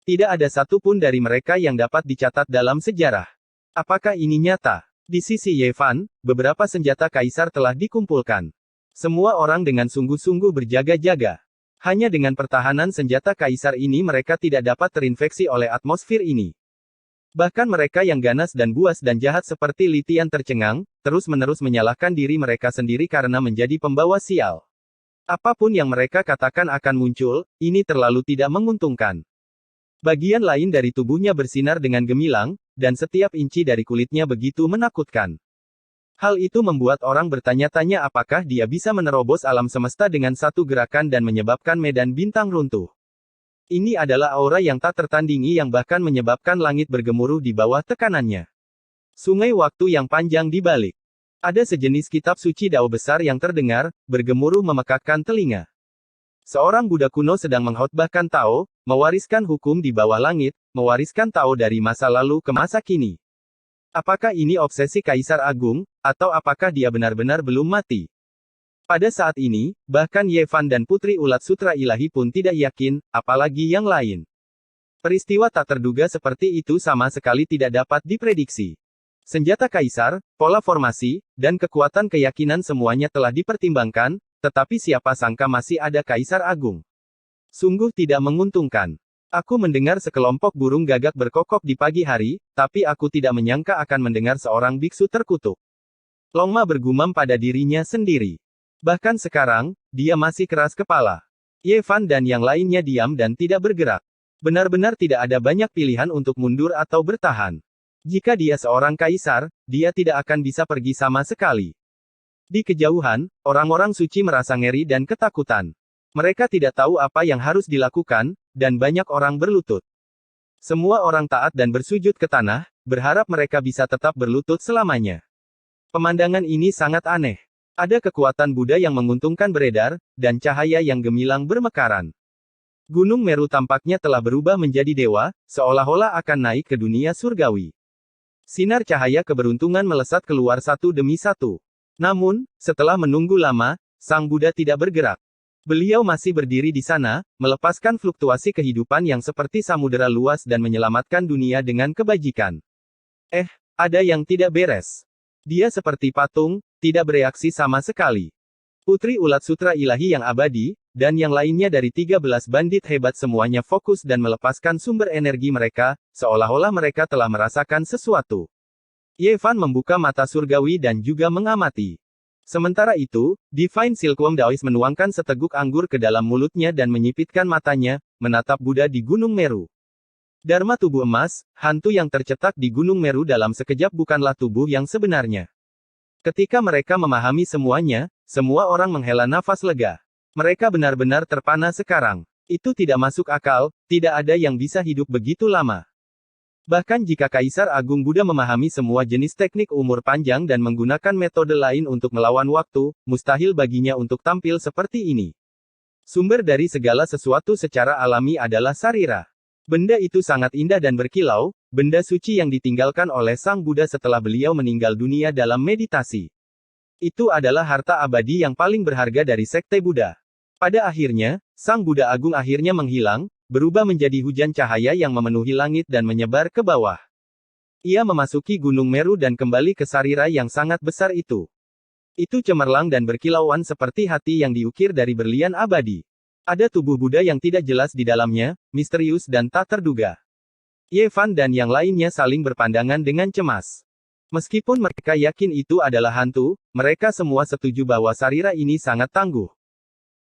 Speaker 1: Tidak ada satupun dari mereka yang dapat dicatat dalam sejarah. Apakah ini nyata? Di sisi Yevan, beberapa senjata kaisar telah dikumpulkan. Semua orang dengan sungguh-sungguh berjaga-jaga. Hanya dengan pertahanan senjata kaisar ini mereka tidak dapat terinfeksi oleh atmosfer ini. Bahkan mereka yang ganas dan buas dan jahat seperti Litian tercengang, terus-menerus menyalahkan diri mereka sendiri karena menjadi pembawa sial. Apapun yang mereka katakan akan muncul, ini terlalu tidak menguntungkan. Bagian lain dari tubuhnya bersinar dengan gemilang, dan setiap inci dari kulitnya begitu menakutkan. Hal itu membuat orang bertanya-tanya apakah dia bisa menerobos alam semesta dengan satu gerakan dan menyebabkan medan bintang runtuh. Ini adalah aura yang tak tertandingi yang bahkan menyebabkan langit bergemuruh di bawah tekanannya. Sungai waktu yang panjang di balik. Ada sejenis kitab suci Dao besar yang terdengar, bergemuruh memekakkan telinga. Seorang Buddha kuno sedang mengkhotbahkan Tao, mewariskan hukum di bawah langit, mewariskan Tao dari masa lalu ke masa kini. Apakah ini obsesi Kaisar Agung, atau apakah dia benar-benar belum mati? Pada saat ini, bahkan Yevan dan Putri Ulat Sutra Ilahi pun tidak yakin, apalagi yang lain. Peristiwa tak terduga seperti itu sama sekali tidak dapat diprediksi. Senjata Kaisar, pola formasi, dan kekuatan keyakinan semuanya telah dipertimbangkan, tetapi siapa sangka masih ada Kaisar Agung. Sungguh tidak menguntungkan. Aku mendengar sekelompok burung gagak berkokok di pagi hari, tapi aku tidak menyangka akan mendengar seorang biksu terkutuk. Longma bergumam pada dirinya sendiri. Bahkan sekarang, dia masih keras kepala. Yevan dan yang lainnya diam dan tidak bergerak. Benar-benar tidak ada banyak pilihan untuk mundur atau bertahan. Jika dia seorang kaisar, dia tidak akan bisa pergi sama sekali. Di kejauhan, orang-orang suci merasa ngeri dan ketakutan. Mereka tidak tahu apa yang harus dilakukan, dan banyak orang berlutut. Semua orang taat dan bersujud ke tanah, berharap mereka bisa tetap berlutut selamanya. Pemandangan ini sangat aneh. Ada kekuatan Buddha yang menguntungkan beredar, dan cahaya yang gemilang bermekaran. Gunung Meru tampaknya telah berubah menjadi dewa, seolah-olah akan naik ke dunia surgawi. Sinar cahaya keberuntungan melesat keluar satu demi satu. Namun, setelah menunggu lama, Sang Buddha tidak bergerak. Beliau masih berdiri di sana, melepaskan fluktuasi kehidupan yang seperti samudera luas dan menyelamatkan dunia dengan kebajikan. Ada yang tidak beres. Dia seperti patung, tidak bereaksi sama sekali. Putri Ulat Sutra Ilahi yang abadi, dan yang lainnya dari 13 bandit hebat semuanya fokus dan melepaskan sumber energi mereka, seolah-olah mereka telah merasakan sesuatu. Yevan membuka mata surgawi dan juga mengamati. Sementara itu, Divine Silkworm Daoist menuangkan seteguk anggur ke dalam mulutnya dan menyipitkan matanya, menatap Buddha di Gunung Meru. Dharma tubuh emas, hantu yang tercetak di Gunung Meru dalam sekejap bukanlah tubuh yang sebenarnya. Ketika mereka memahami semuanya, semua orang menghela nafas lega. Mereka benar-benar terpana sekarang. Itu tidak masuk akal, tidak ada yang bisa hidup begitu lama. Bahkan jika Kaisar Agung Buddha memahami semua jenis teknik umur panjang dan menggunakan metode lain untuk melawan waktu, mustahil baginya untuk tampil seperti ini. Sumber dari segala sesuatu secara alami adalah sarira. Benda itu sangat indah dan berkilau, benda suci yang ditinggalkan oleh Sang Buddha setelah beliau meninggal dunia dalam meditasi. Itu adalah harta abadi yang paling berharga dari Sekte Buddha. Pada akhirnya, Sang Buddha Agung akhirnya menghilang, berubah menjadi hujan cahaya yang memenuhi langit dan menyebar ke bawah. Ia memasuki Gunung Meru dan kembali ke sarira yang sangat besar itu. Itu cemerlang dan berkilauan seperti hati yang diukir dari berlian abadi. Ada tubuh Buddha yang tidak jelas di dalamnya, misterius dan tak terduga. Ye Fan dan yang lainnya saling berpandangan dengan cemas. Meskipun mereka yakin itu adalah hantu, mereka semua setuju bahwa sarira ini sangat tangguh.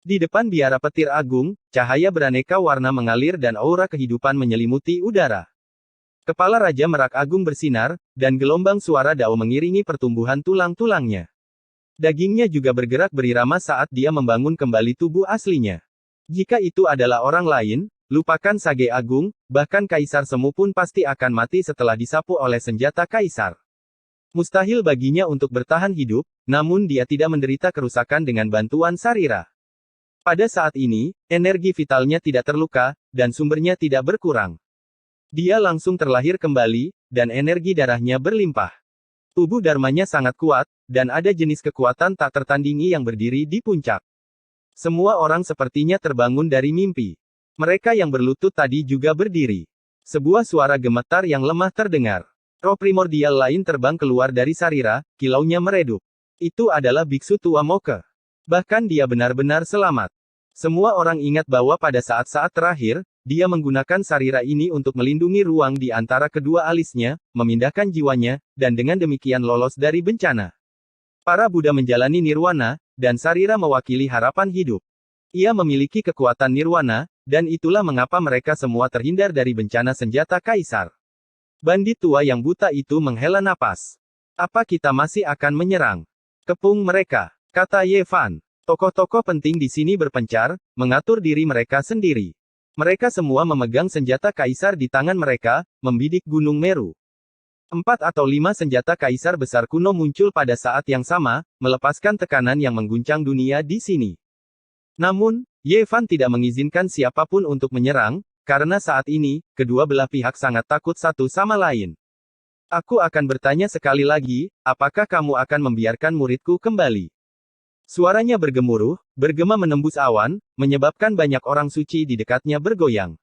Speaker 1: Di depan biara petir agung, cahaya beraneka warna mengalir dan aura kehidupan menyelimuti udara. Kepala Raja Merak Agung bersinar, dan gelombang suara dao mengiringi pertumbuhan tulang-tulangnya. Dagingnya juga bergerak berirama saat dia membangun kembali tubuh aslinya. Jika itu adalah orang lain, lupakan Sage Agung, bahkan Kaisar Semu pun pasti akan mati setelah disapu oleh senjata Kaisar. Mustahil baginya untuk bertahan hidup, namun dia tidak menderita kerusakan dengan bantuan sarira. Pada saat ini, energi vitalnya tidak terluka, dan sumbernya tidak berkurang. Dia langsung terlahir kembali, dan energi darahnya berlimpah. Tubuh dharmanya sangat kuat, dan ada jenis kekuatan tak tertandingi yang berdiri di puncak. Semua orang sepertinya terbangun dari mimpi. Mereka yang berlutut tadi juga berdiri. Sebuah suara gemetar yang lemah terdengar. Roh primordial lain terbang keluar dari sarira, kilaunya meredup. Itu adalah biksu tua Moke. Bahkan dia benar-benar selamat. Semua orang ingat bahwa pada saat-saat terakhir, dia menggunakan sarira ini untuk melindungi ruang di antara kedua alisnya, memindahkan jiwanya, dan dengan demikian lolos dari bencana. Para Buddha menjalani nirwana, dan sarira mewakili harapan hidup. Ia memiliki kekuatan nirwana, dan itulah mengapa mereka semua terhindar dari bencana senjata Kaisar. Bandit tua yang buta itu menghela napas. Apa kita masih akan menyerang? Kepung mereka, kata Ye Fan. Tokoh-tokoh penting di sini berpencar, mengatur diri mereka sendiri. Mereka semua memegang senjata Kaisar di tangan mereka, membidik Gunung Meru. 4 atau 5 senjata Kaisar besar kuno muncul pada saat yang sama, melepaskan tekanan yang mengguncang dunia di sini. Namun, Ye Fan tidak mengizinkan siapapun untuk menyerang, karena saat ini, kedua belah pihak sangat takut satu sama lain. Aku akan bertanya sekali lagi, apakah kamu akan membiarkan muridku kembali? Suaranya bergemuruh, bergema menembus awan, menyebabkan banyak orang suci di dekatnya bergoyang.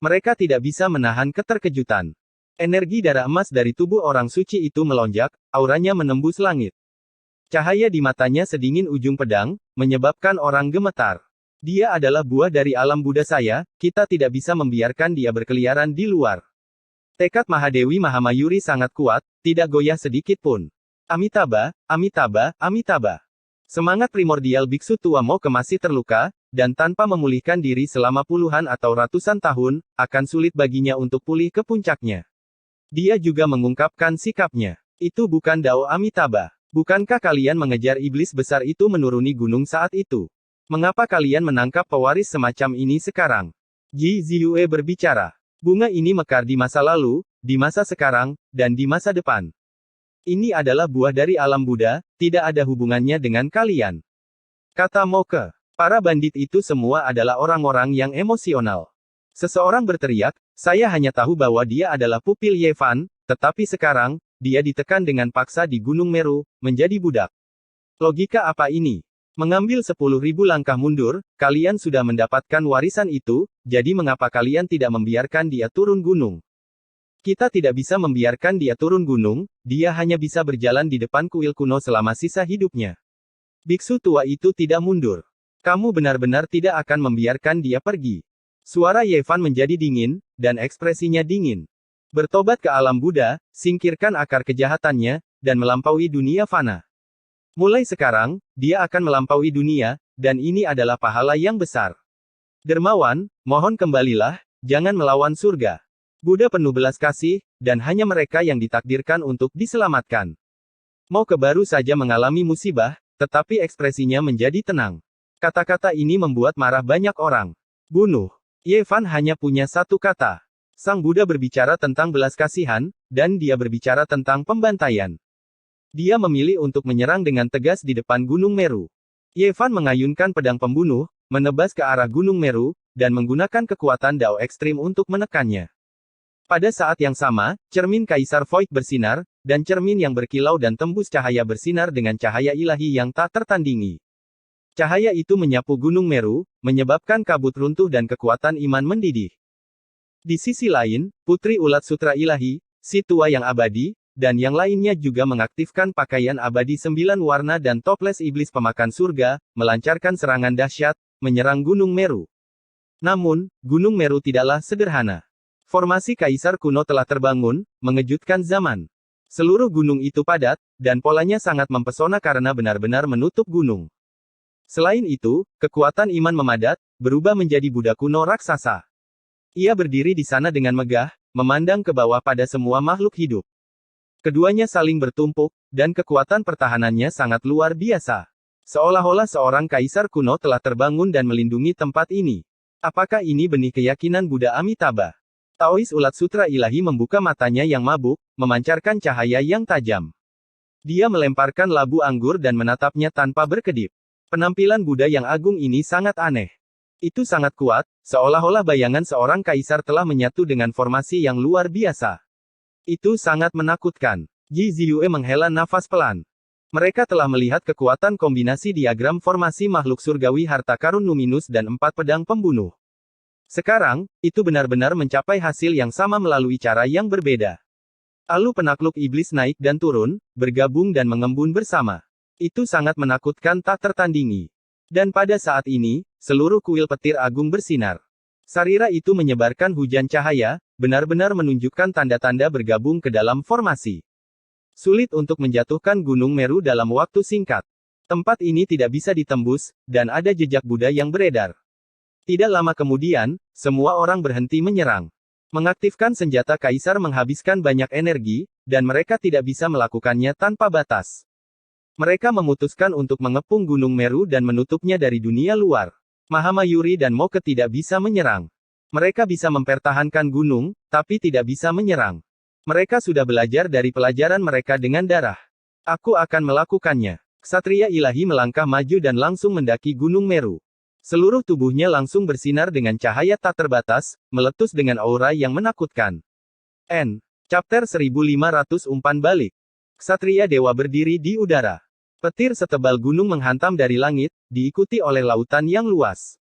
Speaker 1: Mereka tidak bisa menahan keterkejutan. Energi darah emas dari tubuh orang suci itu melonjak, auranya menembus langit. Cahaya di matanya sedingin ujung pedang, menyebabkan orang gemetar. Dia adalah buah dari alam Buddha saya, kita tidak bisa membiarkan dia berkeliaran di luar. Tekad Mahadewi Mahamayuri sangat kuat, tidak goyah sedikit pun. Amitabha, Amitabha, Amitabha. Semangat primordial biksu tua Moke masih terluka, dan tanpa memulihkan diri selama puluhan atau ratusan tahun, akan sulit baginya untuk pulih ke puncaknya. Dia juga mengungkapkan sikapnya. Itu bukan Dao Amitabha. Bukankah kalian mengejar iblis besar itu menuruni gunung saat itu? Mengapa kalian menangkap pewaris semacam ini sekarang? Ji Ziyue berbicara. Bunga ini mekar di masa lalu, di masa sekarang, dan di masa depan. Ini adalah buah dari alam Buddha, tidak ada hubungannya dengan kalian. Kata Moke. Para bandit itu semua adalah orang-orang yang emosional. Seseorang berteriak, saya hanya tahu bahwa dia adalah pupil Ye Fan, tetapi sekarang, dia ditekan dengan paksa di Gunung Meru, menjadi budak. Logika apa ini? Mengambil 10.000 langkah mundur, kalian sudah mendapatkan warisan itu, jadi mengapa kalian tidak membiarkan dia turun gunung? Kita tidak bisa membiarkan dia turun gunung, dia hanya bisa berjalan di depan kuil kuno selama sisa hidupnya. Biksu tua itu tidak mundur. Kamu benar-benar tidak akan membiarkan dia pergi. Suara Ye Fan menjadi dingin, dan ekspresinya dingin. Bertobat ke alam Buddha, singkirkan akar kejahatannya, dan melampaui dunia fana. Mulai sekarang, dia akan melampaui dunia, dan ini adalah pahala yang besar. Dermawan, mohon kembalilah, jangan melawan surga. Buddha penuh belas kasih, dan hanya mereka yang ditakdirkan untuk diselamatkan. Moke baru saja mengalami musibah, tetapi ekspresinya menjadi tenang. Kata-kata ini membuat marah banyak orang. Bunuh. Ye Fan hanya punya satu kata. Sang Buddha berbicara tentang belas kasihan, dan dia berbicara tentang pembantaian. Dia memilih untuk menyerang dengan tegas di depan Gunung Meru. Ye Fan mengayunkan pedang pembunuh, menebas ke arah Gunung Meru, dan menggunakan kekuatan Dao ekstrim untuk menekannya. Pada saat yang sama, cermin Kaisar Void bersinar, dan cermin yang berkilau dan tembus cahaya bersinar dengan cahaya ilahi yang tak tertandingi. Cahaya itu menyapu Gunung Meru, menyebabkan kabut runtuh dan kekuatan iman mendidih. Di sisi lain, Putri Ulat Sutra Ilahi, si tua yang abadi, dan yang lainnya juga mengaktifkan pakaian abadi 9 warna dan toples iblis pemakan surga, melancarkan serangan dahsyat, menyerang Gunung Meru. Namun, Gunung Meru tidaklah sederhana. Formasi kaisar kuno telah terbangun, mengejutkan zaman. Seluruh gunung itu padat, dan polanya sangat mempesona karena benar-benar menutup gunung. Selain itu, kekuatan iman memadat, berubah menjadi Buddha kuno raksasa. Ia berdiri di sana dengan megah, memandang ke bawah pada semua makhluk hidup. Keduanya saling bertumpuk, dan kekuatan pertahanannya sangat luar biasa. Seolah-olah seorang kaisar kuno telah terbangun dan melindungi tempat ini. Apakah ini benih keyakinan Buddha Amitabha? Taois Ulat Sutra Ilahi membuka matanya yang mabuk, memancarkan cahaya yang tajam. Dia melemparkan labu anggur dan menatapnya tanpa berkedip. Penampilan Buddha yang agung ini sangat aneh. Itu sangat kuat, seolah-olah bayangan seorang kaisar telah menyatu dengan formasi yang luar biasa. Itu sangat menakutkan. Ji Ziyue menghela nafas pelan. Mereka telah melihat kekuatan kombinasi diagram formasi makhluk surgawi harta karun luminus dan 4 pedang pembunuh. Sekarang, itu benar-benar mencapai hasil yang sama melalui cara yang berbeda. Alu penakluk iblis naik dan turun, bergabung dan mengembun bersama. Itu sangat menakutkan tak tertandingi. Dan pada saat ini, seluruh kuil petir agung bersinar. Sarira itu menyebarkan hujan cahaya, benar-benar menunjukkan tanda-tanda bergabung ke dalam formasi. Sulit untuk menjatuhkan Gunung Meru dalam waktu singkat. Tempat ini tidak bisa ditembus, dan ada jejak Buddha yang beredar. Tidak lama kemudian, semua orang berhenti menyerang. Mengaktifkan senjata kaisar menghabiskan banyak energi, dan mereka tidak bisa melakukannya tanpa batas. Mereka memutuskan untuk mengepung Gunung Meru dan menutupnya dari dunia luar. Mahamayuri dan Moke tidak bisa menyerang. Mereka bisa mempertahankan gunung, tapi tidak bisa menyerang. Mereka sudah belajar dari pelajaran mereka dengan darah. Aku akan melakukannya. Ksatria ilahi melangkah maju dan langsung mendaki Gunung Meru. Seluruh tubuhnya langsung bersinar dengan cahaya tak terbatas, meletus dengan aura yang menakutkan. Chapter 1500 Umpan Balik. Ksatria Dewa berdiri di udara. Petir setebal gunung menghantam dari langit, diikuti oleh lautan yang luas.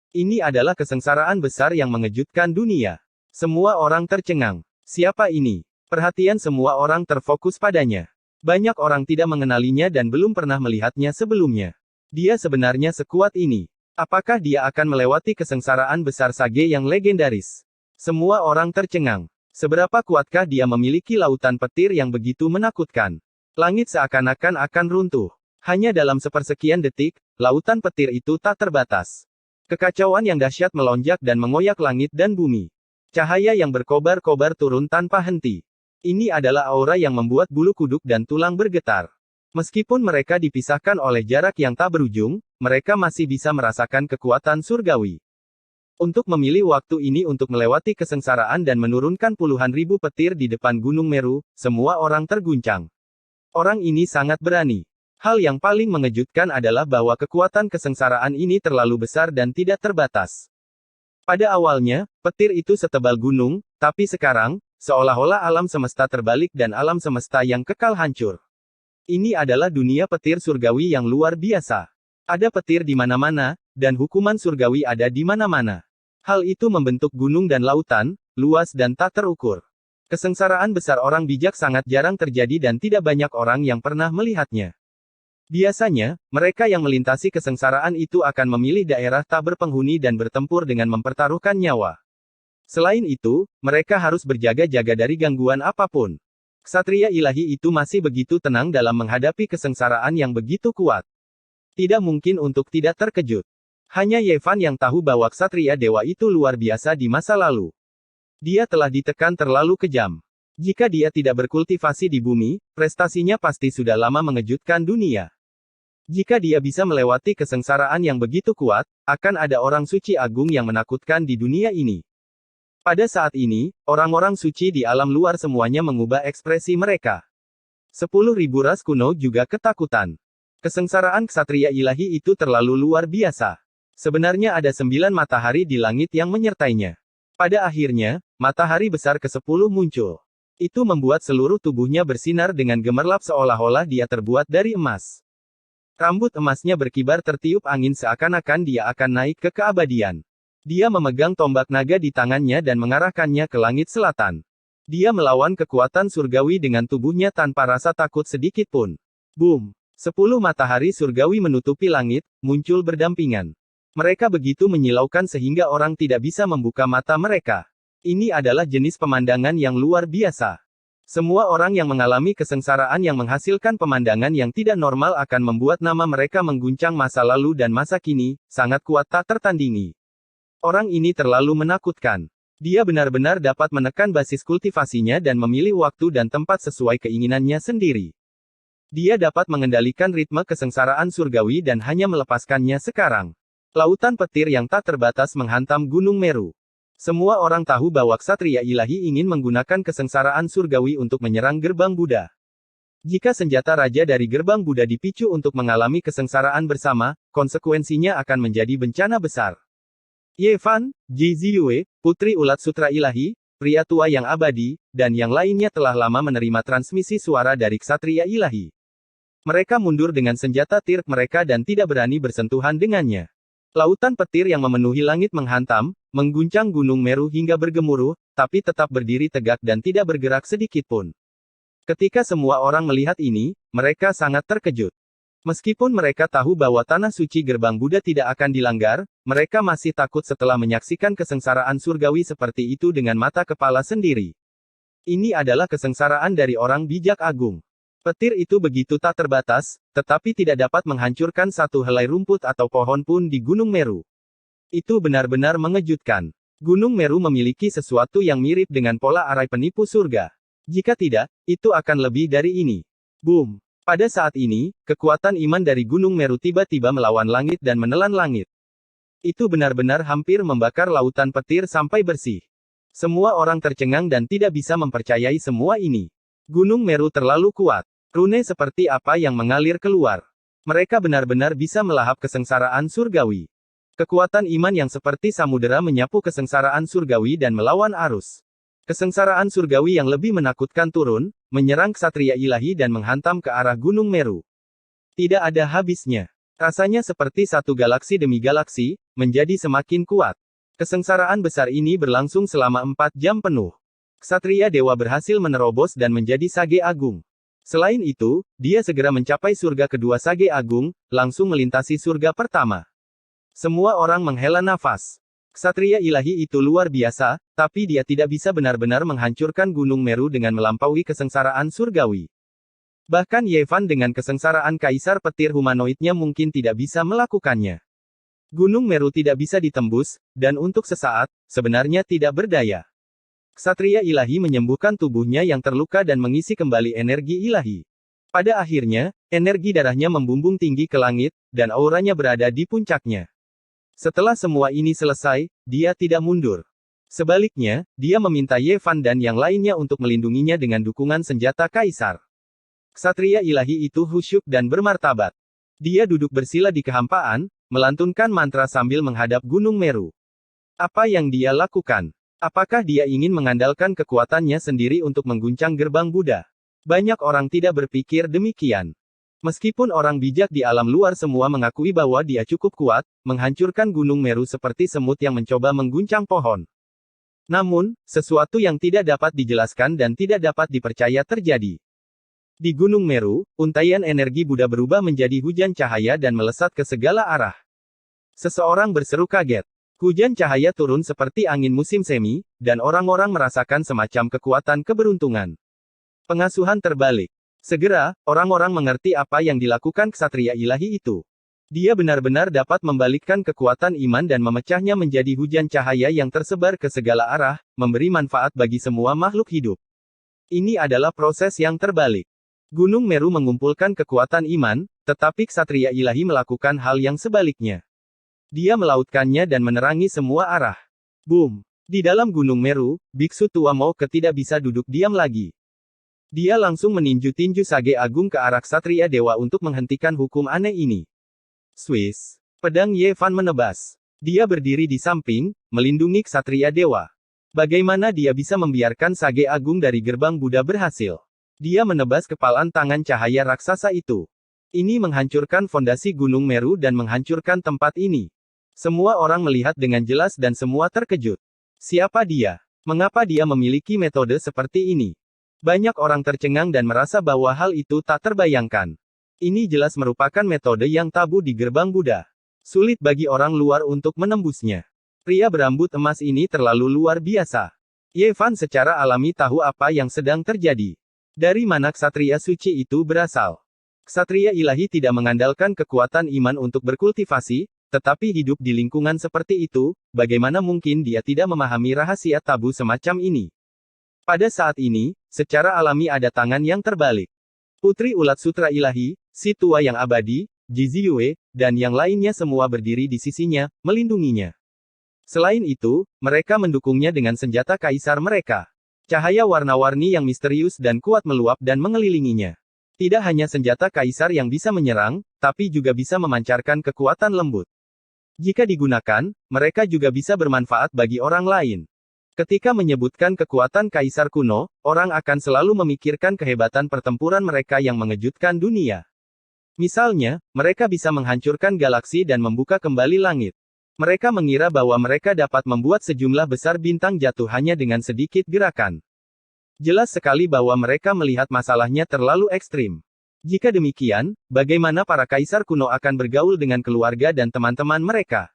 Speaker 1: Ini adalah kesengsaraan besar yang mengejutkan dunia. Semua orang tercengang. Siapa ini? Perhatian semua orang terfokus padanya. Banyak orang tidak mengenalinya dan belum pernah melihatnya sebelumnya. Dia sebenarnya sekuat ini. Apakah dia akan melewati kesengsaraan besar Sage yang legendaris? Semua orang tercengang. Seberapa kuatkah dia memiliki lautan petir yang begitu menakutkan? Langit seakan-akan akan runtuh. Hanya dalam sepersekian detik, lautan petir itu tak terbatas. Kekacauan yang dahsyat melonjak dan mengoyak langit dan bumi. Cahaya yang berkobar-kobar turun tanpa henti. Ini adalah aura yang membuat bulu kuduk dan tulang bergetar. Meskipun mereka dipisahkan oleh jarak yang tak berujung, mereka masih bisa merasakan kekuatan surgawi. Untuk memilih waktu ini untuk melewati kesengsaraan dan menurunkan puluhan ribu petir di depan Gunung Meru, semua orang terguncang. Orang ini sangat berani. Hal yang paling mengejutkan adalah bahwa kekuatan kesengsaraan ini terlalu besar dan tidak terbatas. Pada awalnya, petir itu setebal gunung, tapi sekarang, seolah-olah alam semesta terbalik dan alam semesta yang kekal hancur. Ini adalah dunia petir surgawi yang luar biasa. Ada petir di mana-mana, dan hukuman surgawi ada di mana-mana. Hal itu membentuk gunung dan lautan, luas dan tak terukur. Kesengsaraan besar orang bijak sangat jarang terjadi dan tidak banyak orang yang pernah melihatnya. Biasanya, mereka yang melintasi kesengsaraan itu akan memilih daerah tak berpenghuni dan bertempur dengan mempertaruhkan nyawa. Selain itu, mereka harus berjaga-jaga dari gangguan apapun. Ksatria ilahi itu masih begitu tenang dalam menghadapi kesengsaraan yang begitu kuat. Tidak mungkin untuk tidak terkejut. Hanya Yevan yang tahu bahwa Ksatria Dewa itu luar biasa di masa lalu. Dia telah ditekan terlalu kejam. Jika dia tidak berkultivasi di bumi, prestasinya pasti sudah lama mengejutkan dunia. Jika dia bisa melewati kesengsaraan yang begitu kuat, akan ada orang suci agung yang menakutkan di dunia ini. Pada saat ini, orang-orang suci di alam luar semuanya mengubah ekspresi mereka. 10.000 ras kuno juga ketakutan. Kesengsaraan ksatria ilahi itu terlalu luar biasa. Sebenarnya ada 9 matahari di langit yang menyertainya. Pada akhirnya, matahari besar ke-10 muncul. Itu membuat seluruh tubuhnya bersinar dengan gemerlap seolah-olah dia terbuat dari emas. Rambut emasnya berkibar tertiup angin seakan-akan dia akan naik ke keabadian. Dia memegang tombak naga di tangannya dan mengarahkannya ke langit selatan. Dia melawan kekuatan surgawi dengan tubuhnya tanpa rasa takut sedikit pun. Boom! 10 matahari surgawi menutupi langit, muncul berdampingan. Mereka begitu menyilaukan sehingga orang tidak bisa membuka mata mereka. Ini adalah jenis pemandangan yang luar biasa. Semua orang yang mengalami kesengsaraan yang menghasilkan pemandangan yang tidak normal akan membuat nama mereka mengguncang masa lalu dan masa kini, sangat kuat tak tertandingi. Orang ini terlalu menakutkan. Dia benar-benar dapat menekan basis kultivasinya dan memilih waktu dan tempat sesuai keinginannya sendiri. Dia dapat mengendalikan ritme kesengsaraan surgawi dan hanya melepaskannya sekarang. Lautan petir yang tak terbatas menghantam Gunung Meru. Semua orang tahu bahwa ksatria ilahi ingin menggunakan kesengsaraan surgawi untuk menyerang gerbang Buddha. Jika senjata raja dari gerbang Buddha dipicu untuk mengalami kesengsaraan bersama, konsekuensinya akan menjadi bencana besar. Ye Fan, Ji Ziyue, putri ulat sutra ilahi, pria tua yang abadi, dan yang lainnya telah lama menerima transmisi suara dari ksatria ilahi. Mereka mundur dengan senjata tirk mereka dan tidak berani bersentuhan dengannya. Lautan petir yang memenuhi langit menghantam, mengguncang Gunung Meru hingga bergemuruh, tapi tetap berdiri tegak dan tidak bergerak sedikit pun. Ketika semua orang melihat ini, mereka sangat terkejut. Meskipun mereka tahu bahwa tanah suci gerbang Buddha tidak akan dilanggar, mereka masih takut setelah menyaksikan kesengsaraan surgawi seperti itu dengan mata kepala sendiri. Ini adalah kesengsaraan dari orang bijak agung. Petir itu begitu tak terbatas, tetapi tidak dapat menghancurkan satu helai rumput atau pohon pun di Gunung Meru. Itu benar-benar mengejutkan. Gunung Meru memiliki sesuatu yang mirip dengan pola arai penipu surga. Jika tidak, itu akan lebih dari ini. Boom! Pada saat ini, kekuatan iman dari Gunung Meru tiba-tiba melawan langit dan menelan langit. Itu benar-benar hampir membakar lautan petir sampai bersih. Semua orang tercengang dan tidak bisa mempercayai semua ini. Gunung Meru terlalu kuat. Rune seperti apa yang mengalir keluar. Mereka benar-benar bisa melahap kesengsaraan surgawi. Kekuatan iman yang seperti samudera menyapu kesengsaraan surgawi dan melawan arus. Kesengsaraan surgawi yang lebih menakutkan turun, menyerang ksatria ilahi dan menghantam ke arah Gunung Meru. Tidak ada habisnya. Rasanya seperti satu galaksi demi galaksi, menjadi semakin kuat. Kesengsaraan besar ini berlangsung selama 4 jam penuh. Ksatria dewa berhasil menerobos dan menjadi Sage Agung. Selain itu, dia segera mencapai surga kedua Sage Agung, langsung melintasi surga pertama. Semua orang menghela nafas. Ksatria ilahi itu luar biasa, tapi dia tidak bisa benar-benar menghancurkan Gunung Meru dengan melampaui kesengsaraan surgawi. Bahkan Ye Fan dengan kesengsaraan kaisar petir humanoidnya mungkin tidak bisa melakukannya. Gunung Meru tidak bisa ditembus, dan untuk sesaat, sebenarnya tidak berdaya. Ksatria ilahi menyembuhkan tubuhnya yang terluka dan mengisi kembali energi ilahi. Pada akhirnya, energi darahnya membumbung tinggi ke langit, dan auranya berada di puncaknya. Setelah semua ini selesai, dia tidak mundur. Sebaliknya, dia meminta Ye Fan dan yang lainnya untuk melindunginya dengan dukungan senjata kaisar. Ksatria ilahi itu khusyuk dan bermartabat. Dia duduk bersila di kehampaan, melantunkan mantra sambil menghadap Gunung Meru. Apa yang dia lakukan? Apakah dia ingin mengandalkan kekuatannya sendiri untuk mengguncang gerbang Buddha? Banyak orang tidak berpikir demikian. Meskipun orang bijak di alam luar semua mengakui bahwa dia cukup kuat, menghancurkan Gunung Meru seperti semut yang mencoba mengguncang pohon. Namun, sesuatu yang tidak dapat dijelaskan dan tidak dapat dipercaya terjadi. Di Gunung Meru, untaian energi Buddha berubah menjadi hujan cahaya dan melesat ke segala arah. Seseorang berseru kaget. Hujan cahaya turun seperti angin musim semi, dan orang-orang merasakan semacam kekuatan keberuntungan. Pengasuhan terbalik. Segera, orang-orang mengerti apa yang dilakukan ksatria ilahi itu. Dia benar-benar dapat membalikkan kekuatan iman dan memecahnya menjadi hujan cahaya yang tersebar ke segala arah, memberi manfaat bagi semua makhluk hidup. Ini adalah proses yang terbalik. Gunung Meru mengumpulkan kekuatan iman, tetapi ksatria ilahi melakukan hal yang sebaliknya. Dia melautkannya dan menerangi semua arah. Boom! Di dalam Gunung Meru, biksu tua Mouke tidak bisa duduk diam lagi. Dia langsung meninju-tinju Sage Agung ke arah ksatria dewa untuk menghentikan hukum aneh ini. Swiss. Pedang Ye Fan menebas. Dia berdiri di samping, melindungi ksatria dewa. Bagaimana dia bisa membiarkan Sage Agung dari gerbang Buddha berhasil? Dia menebas kepalan tangan cahaya raksasa itu. Ini menghancurkan fondasi Gunung Meru dan menghancurkan tempat ini. Semua orang melihat dengan jelas dan semua terkejut. Siapa dia? Mengapa dia memiliki metode seperti ini? Banyak orang tercengang dan merasa bahwa hal itu tak terbayangkan. Ini jelas merupakan metode yang tabu di gerbang Buddha. Sulit bagi orang luar untuk menembusnya. Pria berambut emas ini terlalu luar biasa. Ye Fan secara alami tahu apa yang sedang terjadi. Dari mana ksatria suci itu berasal? Ksatria ilahi tidak mengandalkan kekuatan iman untuk berkultivasi, tetapi hidup di lingkungan seperti itu, bagaimana mungkin dia tidak memahami rahasia tabu semacam ini? Pada saat ini, secara alami ada tangan yang terbalik. Putri Ulat Sutra Ilahi, si tua yang abadi, Ji Ziyue, dan yang lainnya semua berdiri di sisinya, melindunginya. Selain itu, mereka mendukungnya dengan senjata kaisar mereka. Cahaya warna-warni yang misterius dan kuat meluap dan mengelilinginya. Tidak hanya senjata kaisar yang bisa menyerang, tapi juga bisa memancarkan kekuatan lembut. Jika digunakan, mereka juga bisa bermanfaat bagi orang lain. Ketika menyebutkan kekuatan kaisar kuno, orang akan selalu memikirkan kehebatan pertempuran mereka yang mengejutkan dunia. Misalnya, mereka bisa menghancurkan galaksi dan membuka kembali langit. Mereka mengira bahwa mereka dapat membuat sejumlah besar bintang jatuh hanya dengan sedikit gerakan. Jelas sekali bahwa mereka melihat masalahnya terlalu ekstrim. Jika demikian, bagaimana para kaisar kuno akan bergaul dengan keluarga dan teman-teman mereka?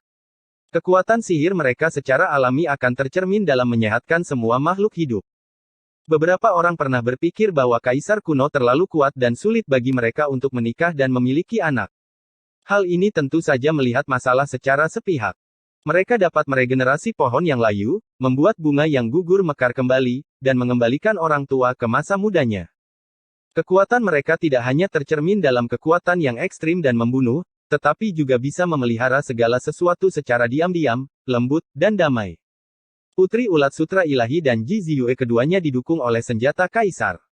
Speaker 1: Kekuatan sihir mereka secara alami akan tercermin dalam menyehatkan semua makhluk hidup. Beberapa orang pernah berpikir bahwa kaisar kuno terlalu kuat dan sulit bagi mereka untuk menikah dan memiliki anak. Hal ini tentu saja melihat masalah secara sepihak. Mereka dapat meregenerasi pohon yang layu, membuat bunga yang gugur mekar kembali, dan mengembalikan orang tua ke masa mudanya. Kekuatan mereka tidak hanya tercermin dalam kekuatan yang ekstrim dan membunuh, tetapi juga bisa memelihara segala sesuatu secara diam-diam, lembut, dan damai. Putri Ulat Sutra Ilahi dan Ji Ziyue keduanya didukung oleh senjata kaisar.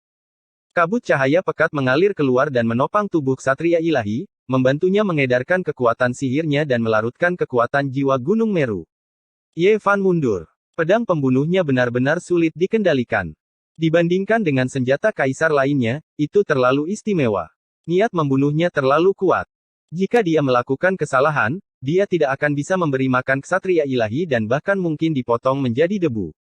Speaker 1: Kabut cahaya pekat mengalir keluar dan menopang tubuh ksatria ilahi, membantunya mengedarkan kekuatan sihirnya dan melarutkan kekuatan jiwa Gunung Meru. Ye Fan mundur. Pedang pembunuhnya benar-benar sulit dikendalikan. Dibandingkan dengan senjata kaisar lainnya, itu terlalu istimewa. Niat membunuhnya terlalu kuat. Jika dia melakukan kesalahan, dia tidak akan bisa memberi makan ksatria ilahi dan bahkan mungkin dipotong menjadi debu.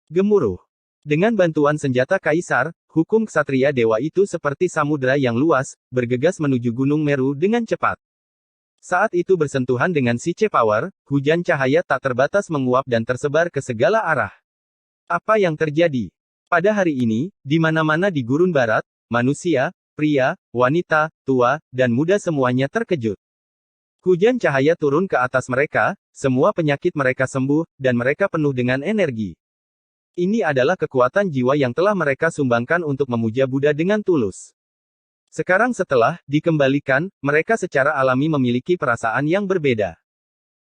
Speaker 1: Gemuruh. Dengan bantuan senjata kaisar, hukum ksatria dewa itu seperti samudera yang luas, bergegas menuju Gunung Meru dengan cepat. Saat itu bersentuhan dengan Siche Power, hujan cahaya tak terbatas menguap dan tersebar ke segala arah. Apa yang terjadi? Pada hari ini, di mana-mana di Gurun Barat, manusia, pria, wanita, tua, dan muda semuanya terkejut. Hujan cahaya turun ke atas mereka, semua penyakit mereka sembuh, dan mereka penuh dengan energi. Ini adalah kekuatan jiwa yang telah mereka sumbangkan untuk memuja Buddha dengan tulus. Sekarang setelah dikembalikan, mereka secara alami memiliki perasaan yang berbeda.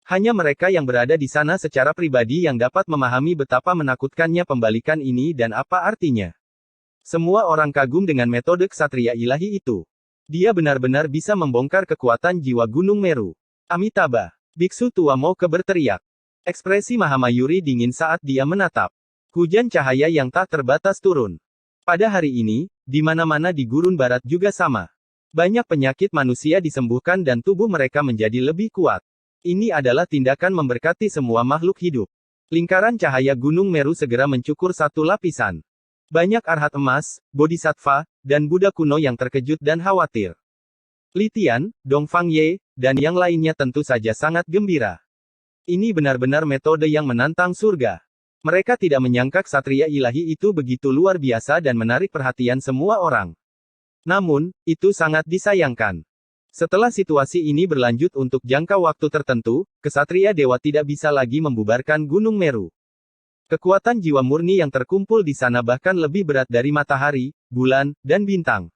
Speaker 1: Hanya mereka yang berada di sana secara pribadi yang dapat memahami betapa menakutkannya pembalikan ini dan apa artinya. Semua orang kagum dengan metode ksatria ilahi itu. Dia benar-benar bisa membongkar kekuatan jiwa Gunung Meru. Amitabha, biksu tua Moke berteriak. Ekspresi Mahamayuri dingin saat dia menatap. Hujan cahaya yang tak terbatas turun. Pada hari ini, di mana-mana di Gurun Barat juga sama. Banyak penyakit manusia disembuhkan dan tubuh mereka menjadi lebih kuat. Ini adalah tindakan memberkati semua makhluk hidup. Lingkaran cahaya Gunung Meru segera mencukur satu lapisan. Banyak arhat emas, bodhisattva, dan Buddha kuno yang terkejut dan khawatir. Li Tian, Dongfang Ye, dan yang lainnya tentu saja sangat gembira. Ini benar-benar metode yang menantang surga. Mereka tidak menyangka ksatria ilahi itu begitu luar biasa dan menarik perhatian semua orang. Namun, itu sangat disayangkan. Setelah situasi ini berlanjut untuk jangka waktu tertentu, ksatria dewa tidak bisa lagi membubarkan Gunung Meru. Kekuatan jiwa murni yang terkumpul di sana bahkan lebih berat dari matahari, bulan, dan bintang.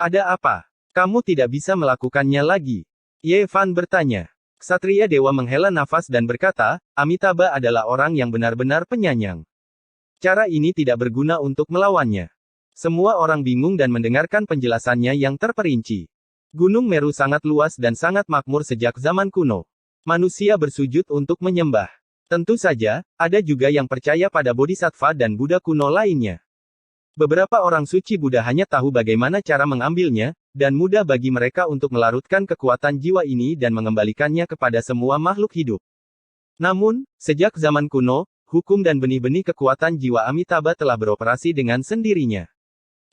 Speaker 1: Ada apa? Kamu tidak bisa melakukannya lagi? Ye Fan bertanya. Ksatria dewa menghela nafas dan berkata, Amitabha adalah orang yang benar-benar penyayang. Cara ini tidak berguna untuk melawannya. Semua orang bingung dan mendengarkan penjelasannya yang terperinci. Gunung Meru sangat luas dan sangat makmur sejak zaman kuno. Manusia bersujud untuk menyembah. Tentu saja, ada juga yang percaya pada bodhisattva dan Buddha kuno lainnya. Beberapa orang suci Buddha hanya tahu bagaimana cara mengambilnya, dan mudah bagi mereka untuk melarutkan kekuatan jiwa ini dan mengembalikannya kepada semua makhluk hidup. Namun, sejak zaman kuno, hukum dan benih-benih kekuatan jiwa Amitabha telah beroperasi dengan sendirinya.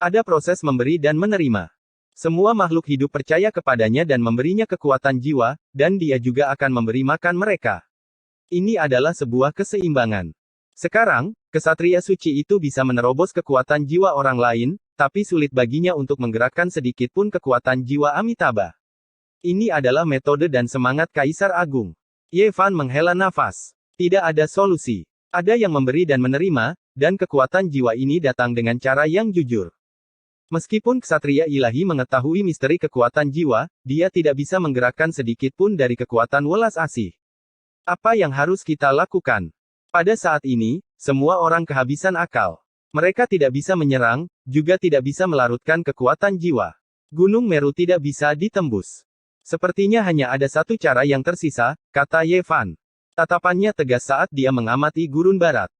Speaker 1: Ada proses memberi dan menerima. Semua makhluk hidup percaya kepadanya dan memberinya kekuatan jiwa, dan dia juga akan memberi makan mereka. Ini adalah sebuah keseimbangan. Sekarang, kesatria suci itu bisa menerobos kekuatan jiwa orang lain, tapi sulit baginya untuk menggerakkan sedikit pun kekuatan jiwa Amitabha. Ini adalah metode dan semangat Kaisar Agung. Ye Fan menghela nafas. Tidak ada solusi. Ada yang memberi dan menerima, dan kekuatan jiwa ini datang dengan cara yang jujur. Meskipun ksatria ilahi mengetahui misteri kekuatan jiwa, dia tidak bisa menggerakkan sedikit pun dari kekuatan welas asih. Apa yang harus kita lakukan? Pada saat ini, semua orang kehabisan akal. Mereka tidak bisa menyerang, juga tidak bisa melarutkan kekuatan jiwa. Gunung Meru tidak bisa ditembus. Sepertinya hanya ada satu cara yang tersisa, kata Ye Fan. Tatapannya tegas saat dia mengamati gurun barat.